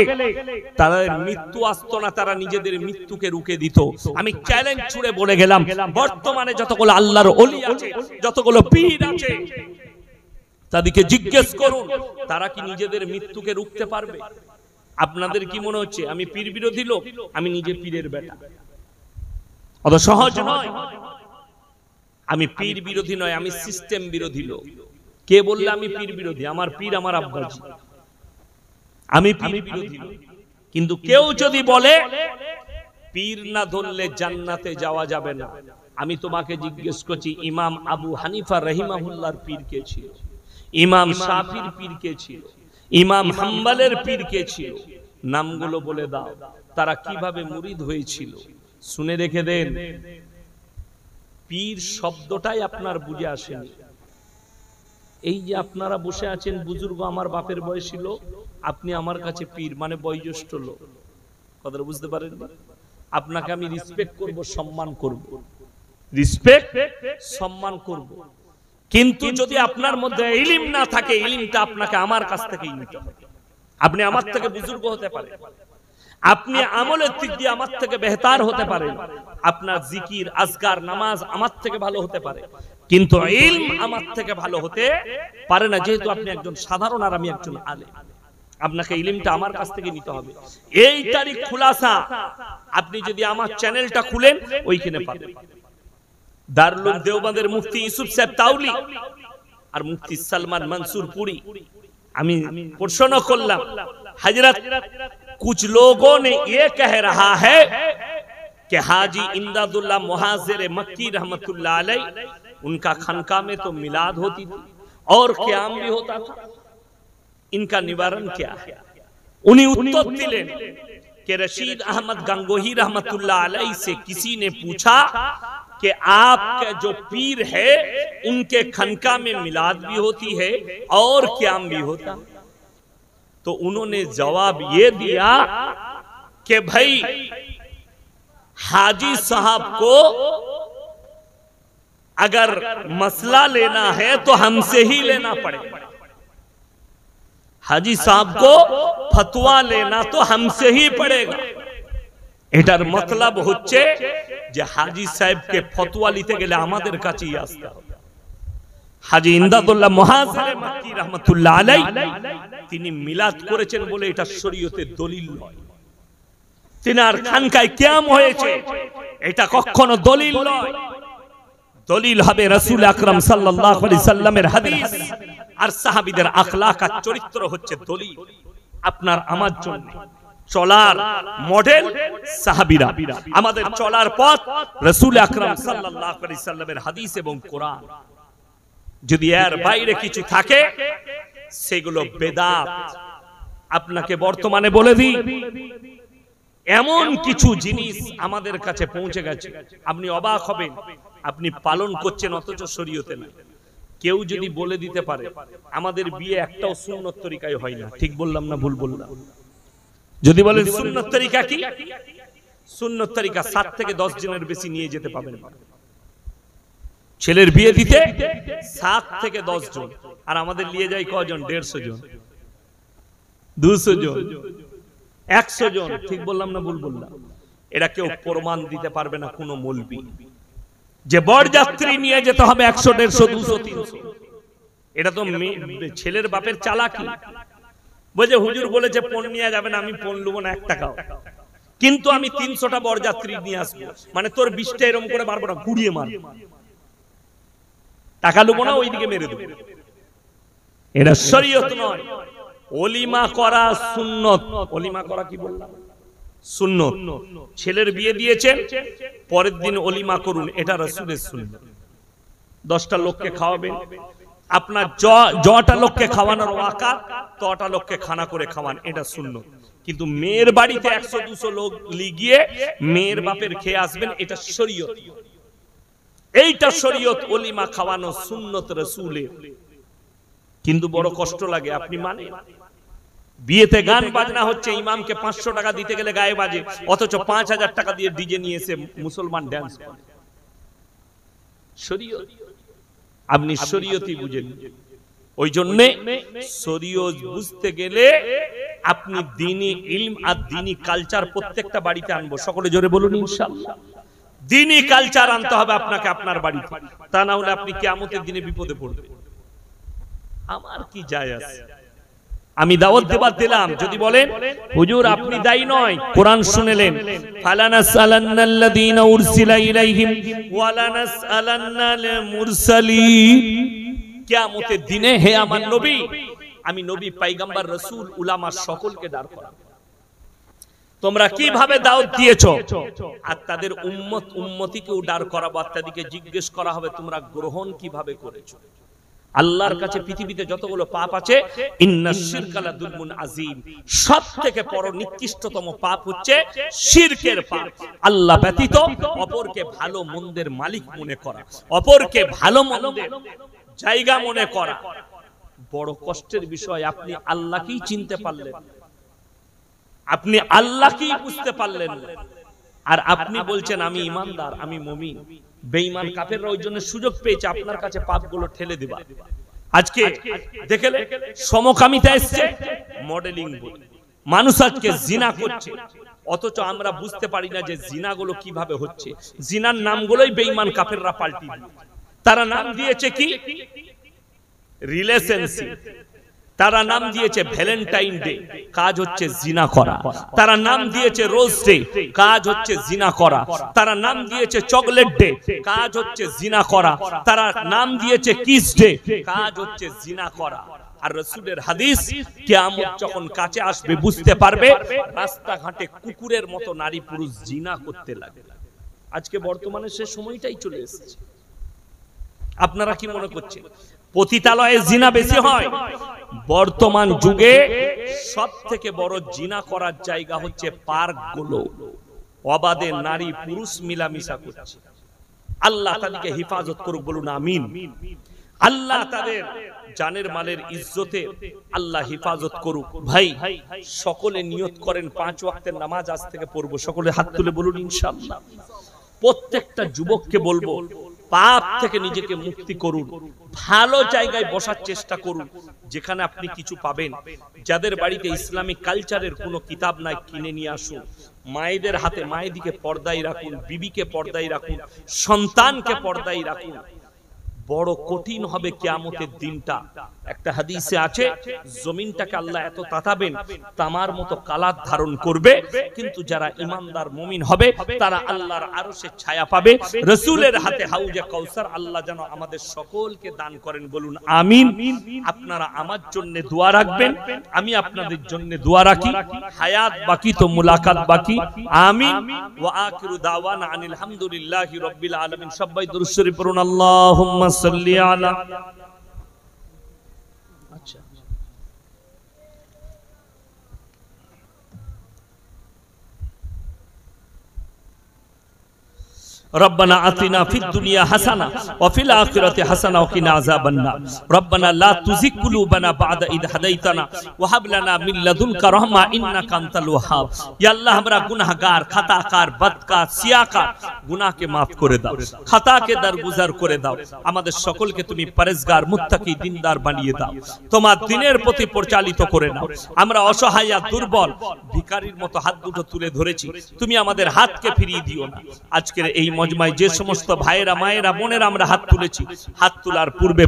তাদের মৃত্যু আসতো না, তারা নিজেদের মৃত্যুকে রুখে দিত। আমি চ্যালেঞ্জ ছুড়ে বলে গেলাম, বর্তমানে যতগুলো আল্লাহর ওলি আছে, যতগুলো পীর আছে, তাদেরকে জিজ্ঞেস করুন তারা কি নিজেদের মৃত্যুকে রুখতে পারবে? আপনাদের কি মনে হচ্ছে আমি পীর বিরোধী লোক? আমি নিজে পীরের বেটা, অত সহজ নয়। আমি পীর বিরোধী নয়, আমি সিস্টেম বিরোধী লোক। কে বললে আমি পীর বিরোধী? আমার পীর আমার আব্বাজি, আমি পীর বিরোধী লোক। কিন্তু কেউ যদি বলে পীর না ধরলে জান্নাতে যাওয়া যাবে না, আমি তোমাকে জিজ্ঞেস করছি, ইমাম আবু হানিফা রাহিমাহুল্লাহর পীর কে ছিল? ইমাম শাফির পীর কে ছিল? ইমাম হাম্বলের পীর কে ছিল? নামগুলো বলে দাও, তারা কিভাবে মুরিদ হয়েছিল। শুনে রেখে দেন, পীর শব্দটাই আপনার বুঝে আসেনি। এই যে আপনারা বসে আছেন বুজুর্গ, আমার বাপের বয়সী লোক, আপনি আমার কাছে পীর মানে বয়োজ্যেষ্ঠ লোক, কথাটা বুঝতে পারেন? আপনাকে আমি রিসপেক্ট করব, সম্মান করব, রিসপেক্ট সম্মান করব। কিন্তু যদি আপনার মধ্যে ইলম না থাকে, ইলমটা আপনাকে আমার কাছ থেকেই নিতে হবে। আপনি আমার থেকে বুজুর্গ হতে পারেন, আপনি আমলের দিক দিয়ে আমার থেকে বেহতার হতে পারেন, আপনার জিকির আজকার নামাজ আমার থেকে ভালো হতে পারে, কিন্তু ইলম আমার থেকে ভালো হতে পারে না, যেহেতু আপনি একজন সাধারণ আর আমি একজন আলেম। আপনাকে ইলমটা আমার কাছ থেকে নিতে হবে। এইটারই খুলাসা আপনি যদি আমার চ্যানেলটা খুলেন ওইখানে পাবেন। দারুল দেওবন্দের মুফতি ইউসুফ সাহেব তাওলি আর মুফতি সালমান মনসুর পুরি, আমি প্রশ্ন করলাম, হযরত कुछ लोगों ने ये कह रहा है कि हाजी इमदादुल्लाह मुहाजिर मक्की रहमतुल्लाह अलैह, उनका खनका में तो मिलाद होती थी और क़याम भी होता था, इनका निवारण क्या है? उन्हीं उत्तर दिले कि रशीद अहमद गंगोही रहमतुल्लाह अलैह से किसी ने पूछा कि आपका जो पीर है उनके खनका में मिलाद भी होती है और क़याम भी होता? तो उन्होंने जवाब ये दिया कि भाई हाजी साहब को अगर मसला लेना है तो हमसे ही लेना पड़ेगा, हाजी साहब को फतवा लेना तो हमसे ही पड़ेगा। এটার মতলব হচ্ছে যে হাজি সাহেবকে ফতোয়া নিতে গেলে আমাদের কাছেই আসতে হবে। হাজি ইমদাদুল্লাহ মুহাজির মক্কি রাহমাতুল্লাহ আলাইহি তিনি মিলাদ করেছেন বলে এটা শরীয়তের দলিল নয়। তিনার খানকায় কিয়াম হয়েছে এটা কখনো দলিল নয়। দলিল হবে রাসূল আকরাম সাল্লাল্লাহু আলাইহি সাল্লামের হাদিস আর সাহাবীদের আখলাক আর চরিত্র হচ্ছে দলিল আপনার আমার জন্য। চলার মডেল সাহাবীরা, আমাদের চলার পথ রাসূল আকরাম সাল্লাল্লাহু আলাইহি সাল্লামের হাদিস এবং কোরআন। যদি এর বাইরে কিছু থাকে সেগুলো বেদাত। আপনাকে বর্তমানে বলে দিই, এমন কিছু জিনিস আমাদের কাছে পৌঁছে গেছে আপনি অবাক হবেন, আপনি পালন করছেন অথচ শরীয়তে না। কেউ যদি বলে দিতে পারে আমাদের বিয়ে একটাও সুন্নত তরিকায় হয় না, ঠিক বললাম না ভুল বললাম? যদি বলেন সুন্নত তরিকা কি, সুন্নত তরিকা 7 থেকে 10 জনের বেশি নিয়ে যেতে পাবেন না। ছেলের বিয়ে দিতে 7 থেকে 10 জন, আর আমাদের নিয়ে যায় কজন? 150 জন, 200 জন, 100 জন। ঠিক বললাম না ভুল বললাম? এটা কেউ প্রমাণ দিতে পারবে না কোনো মৌলবি যে বরযাত্রী নিয়ে যেতে হবে 100, 150, 200, 300। এটা তো ছেলের বাপের চালাকি। বলে হুজুর বলেছে পণ নিয়ে যাবেন, আমি পণ লুবো না 1 টাকাও, কিন্তু আমি 300টা বরযাত্রী নিয়ে আসবো, মানে তোর 20টা এরকম করে মারবো না, গুড়িয়ে মার, টাকা লুবো না, ওইদিকে মেরে দেবো। এটা শরীয়ত নয়। ওলিমা করা সুন্নত। ওলিমা করা কি বললাম? সুন্নত। ছেলের বিয়ে দিয়েছেন, পরের দিন ওলিমা করুন, এটা রাসূলের সুন্নত। 10টা লোককে খাওয়াবেন, আপনার যটা লোককে খাওয়ানোর ওয়াকাত তটা লোককে খানা করে খাওয়ান, এটা সুন্নত। কিন্তু মেয়ের বাড়িতে 100-200 লোক লিগিয়ে মেয়ের বাপের খেয়ে আসবেন, এটা শরীয়ত। এইটা শরীয়ত, ওলিমা খাওয়ানো সুন্নত রাসূলের। কিন্তু বড় কষ্ট লাগে, আপনি মানে বিয়েতে গান বাজনা হচ্ছে, ইমামকে 500 টাকা দিতে গেলে গায়ে বাজে, অথচ 5000 টাকা দিয়ে ডিজে নিয়ে এসে মুসলমান ড্যান্স করে। শরীয়ত, আপনি শরীয়তই বুঝেন। ওই জন্য শরীয়ত বুঝতে গেলে আপনি দ্বীনি ইলম আর দ্বীনি কালচার প্রত্যেকটা বাড়িতে আনবো। সকলে জোরে বলুন ইনশাআল্লাহ। দ্বীনি কালচার আনতে হবে আপনাকে আপনার বাড়িতে, তা না হলে আপনি কিয়ামতের দিনে বিপদে পড়বেন। আমার কি যায় আসে, আমি দাওয়াত দেবার দিলাম। যদি বলেন হুজুর আপনি দায়ী নয়, কোরআন শুনেলেন, ফালানাসআলান্নাল্লাযীনা উরসিলা ইলাইহিম ওয়ালানাসআলান্নাল মুরসালিন। কিয়ামতের দিনে হে আমার নবী, আমি নবী, পয়গম্বর, রাসূল, উলামা সকলকে দাঁড় করাবো, তোমরা কিভাবে দাওয়াত দিয়েছো, আর তাদের উম্মত উম্মতিকেও দাঁড় করাবো, আর তাদেরকে জিজ্ঞেস করা হবে তোমরা গ্রহণ কিভাবে করেছো। আল্লাহর কাছে পৃথিবীতে যতগুলো পাপ আছে, ইন্নাশ শিরকা লাযুলমুন আযীম, সবথেকে বড় নিকৃষ্টতম পাপ হচ্ছে শিরকের পাপ। আল্লাহ ব্যতীত অপরকে ভালো মন্দের মালিক মনে করা, অপরকে ভালো মন্দের জায়গা মনে করা বড় কষ্টের বিষয়। আপনি আল্লাহকেই চিনতে পারলেন, আপনি আল্লাহকেই বুঝতে পারলেন, আর আপনি বলছেন আমি ঈমানদার, আমি মুমিন। বেঈমান কাফেররা ওই জন্য সুযোগ পেয়েছে আপনার কাছে পাপগুলো ঠেলে দিবা। আজকে দেখলে সমকামিতা এসছে, মডেলিং বলে মানুষ আজকে জিনা করছে, অথচ আমরা বুঝতে পারি না যে জিনাগুলো কিভাবে হচ্ছে। জিনার নামগুলোই বেঈমান কাফেররা পাল্টি দিয়ে, তারা নাম দিয়েছে কি রিলেশনশিপ, তারা নাম দিয়েছে ভ্যালেন্টাইন ডে, কাজ হচ্ছে জিনা করা। তারা নাম দিয়েছে রোজ ডে, কাজ হচ্ছে জিনা করা। তারা নাম দিয়েছে চকলেট ডে, কাজ হচ্ছে জিনা করা। তারা নাম দিয়েছে কিস ডে, কাজ হচ্ছে জিনা করা। আর রাসূলের হাদিস, কিয়ামত যখন কাছে আসবে বুঝতে পারবে রাস্তাঘাটে কুকুরের মতো নারী পুরুষ জিনা করতে লাগে। আজকে বর্তমানে সে সময়টাই চলে এসেছে। আপনারা কি মনে করছেন পতিতালয়ে জিনা বেশি হয়? বর্তমান যুগে সব থেকে বড় জিনা করার জায়গা হচ্ছে পার্কগুলো, অবাধে নারী পুরুষ মিলামিশা করছে। আল্লাহ তাদেরকে হেফাজত করুক, বলুন আমিন। আল্লাহ তাদের জানের মালের ইজ্জতে আল্লাহ হেফাজত করুক। ভাই সকলে নিয়ত করেন 5 ওয়াক্তের নামাজ আজ থেকে পড়বো। সকলে হাত তুলে বলুন ইনশাআল্লাহ। প্রত্যেকটা যুবককে বলবো পাপ থেকে নিজেকে মুক্তি করুন, ভালো জায়গায় বসার চেষ্টা করুন যেখানে আপনি কিছু পাবেন। যাদের বাড়িতে ইসলামিক কালচারের কোনো কিতাব নাই কিনে নিয়ে আসুন। মায়েদের হাতে মায়েদিকে পর্দায় রাখুন, বিবিকে পর্দায় রাখুন, সন্তানকে পর্দায় রাখুন। বড় কঠিন হবে কিয়ামতের দিনটা। একটা হাদিসে আছে জমিনটাকে আল্লাহ এত তাতাবেন তামার মতো কালার ধারণ করবে, কিন্তু যারা ঈমানদার মুমিন হবে তারা আল্লাহর আরশের ছায়া পাবে। রাসূলের হাতে হাউজে কাউসার আল্লাহ যেন আমাদের সকলকে দান করেন, বলুন আমিন। আপনারা আমার জন্য দোয়া রাখবেন, আমি আপনাদের জন্য দোয়া রাখি। হায়াত বাকি তো মুলাকাত বাকি। আমিন। ওয়া আখিরু দাওয়ানা আনিল হামদুলিল্লাহি রাব্বিল আলামিন। সবাই দুরূদ শরীফ পড়ুন। আল্লাহুম্মা সাল্লি আলা। আচ্ছা ربنا آتنا في الدنيا حسنة وفي الآخرة حسنة وقنا عذاب النار ربنا لا تزغ قلوبنا بعد إذ هديتنا وهب لنا من لدنك رحمة إنك أنت الوهاب يا الله हमरा गुनाहगार खताकार बदकार सियाकार गुनाह के माफ করে দাও खता के दरगुजर করে দাও আমাদের সকলকে তুমি পরেজগার মুত্তাকি দিনদার বানিয়ে দাও তোমার দিনের প্রতি পরিচালিত করে নাও আমরা অসহায় দুর্বল ভিখারির মতো হাত দুটো তুলে ধরেছি তুমি আমাদের হাতকে ফিরিয়ে দিও না আজকের এই মজমায় যে সমস্ত ভাইরা মায়েরা বোনেরা আমরা হাত তুলেছি হাত তোলার পূর্বে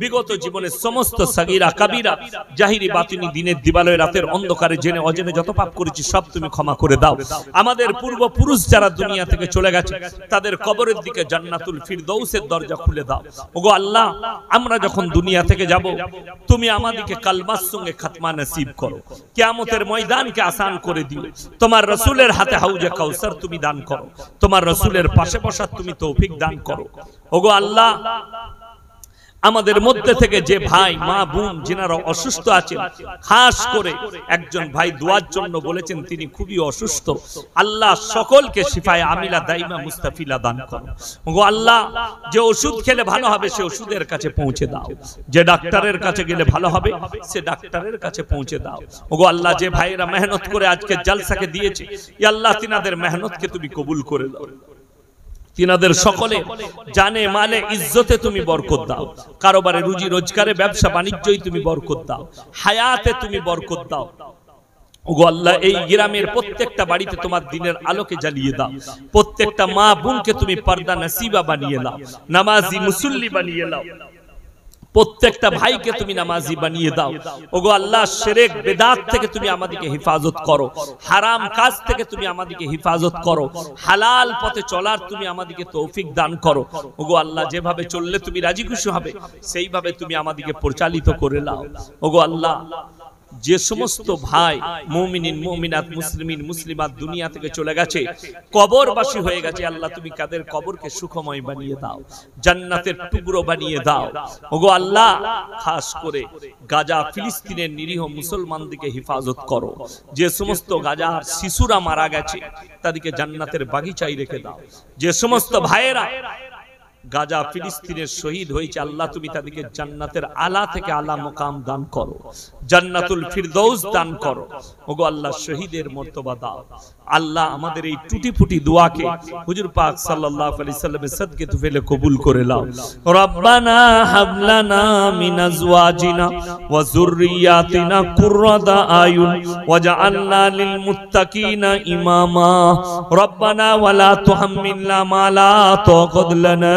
বিগত জীবনের সমস্ত সাগীরা কবিরা জাহিরি বাতিনি দিনের দিবালয় রাতের অন্ধকারে জেনে অজেনে যত পাপ করেছি সব তুমি ক্ষমা করে দাও আমাদের পূর্বপুরুষ যারা দুনিয়া থেকে চলে গেছে তাদের কবরের দিকে জান্নাতুল ফিরদৌসের দরজা খুলে দাও ওগো আল্লাহ আমরা যখন দুনিয়া থেকে যাব তুমি আমাদেরকে কালমার সঙ্গে খাতমা নসিব করো কিয়ামতের ময়দানকে আসান করে দিও তোমার রাসূলের হাতে হাউজে কাউসার তুমি দান করো তোমার রাসূলের পাশে বসার তুমি তৌফিক দান করো ওগো আল্লাহ আমাদের মধ্যে থেকে যে ভাই মা বোন যিনারা অসুস্থ আছেন খাস করে একজন ভাই দোয়ার জন্য বলেছেন তিনি খুবই অসুস্থ আল্লাহ সকলকে শিফায়ে আমিলা দাইমা মুস্তাফিলা দান করো ওগো আল্লাহ যে ওষুধ খেলে ভালো হবে সে ওষুধের কাছে পৌঁছে দাও যে ডাক্তারের কাছে গেলে ভালো হবে সে ডাক্তারের কাছে পৌঁছে দাও ওগো আল্লাহ যে ভাইরা মেহনত করে আজকে জলসাকে দিয়েছে ইয়া আল্লাহ তিনাদের মেহনতকে তুমি কবুল করে দাও তিনাদের সকলে জানে মালে ইজ্জতে তুমি বরকত দাও কারোবারে রুজি রোজগারে ব্যবসা বাণিজ্যই তুমি বরকত দাও হায়াতে তুমি বরকত দাও ওগো আল্লাহ এই গ্রামের প্রত্যেকটা বাড়িতে তোমার দিনের আলোকে জ্বালিয়ে দাও প্রত্যেকটা মা বোনকে তুমি পর্দা নসিবা বানিয়ে দাও নামাজি মুসল্লি বানিয়ে দাও প্রত্যেকটা ভাইকে তুমি নামাজি বানিয়ে দাও ওগো আল্লাহ শিরক বিদআত থেকে তুমি আমাদেরকে হেফাজত করো হারাম কাজ থেকে তুমি আমাদেরকে হেফাজত করো হালাল পথে চলার তুমি আমাদেরকে তৌফিক দান করো ওগো আল্লাহ যেভাবে চললে তুমি রাজি খুশি হবে সেইভাবে তুমি আমাদেরকে পরিচালিত করে নাও ওগো আল্লাহ যে সমস্ত ভাই মুমিনিন মুমিনাত মুসলিমিন মুসলিমাত দুনিয়া থেকে চলে গেছে কবরবাসী হয়ে গেছে আল্লাহ তুমি কাদের কবরকে সুখময় বানিয়ে দাও জান্নাতের টুকরো বানিয়ে দাও ওগো আল্লাহ খাস করে গাজা ফিলিস্তিনের নিরীহ মুসলমানদেরকে হেফাজত করো যে সমস্ত গাজার শিশুরা মারা গেছে তাদেরকে জান্নাতের বাগিচায় রেখে দাও যে সমস্ত ভাইয়েরা গাজা ফিলিস্তিনের শহীদ হয়েছে আল্লাহ তুমি তাদেরকে জান্নাতের আলা থেকে আলা মুকাম দান করো জান্নাতুল ফিরদৌস দান করো ওগো আল্লাহ শহীদের মর্তবা দাও আল্লাহ আমাদের এই টুটি ফুটি দোয়াকে হুজুর পাক সাল্লাল্লাহু আলাইহি সাল্লামের সদকে তুফেলে কবুল করে নাও রব্বানা হাবলানা মিন আজওয়াজিনা ওয়া যুররিয়াতিনা কুররাতা আয়ুন ওয়াজআলনা লিল মুত্তাকিনা ইমামা রব্বানা ওয়ালা তুহাম্মিলনা মা লা তাকাত লানা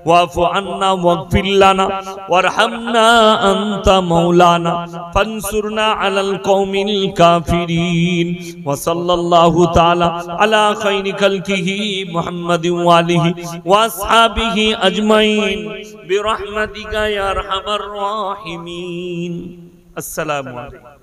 واعف عنا واغفر لنا وارحمنا أنت مولانا فانصرنا على القوم الكافرين وصلى الله تعالى على خير خلقه محمد وآله وأصحابه أجمعين برحمتك يا أرحم الراحمين السلام عليكم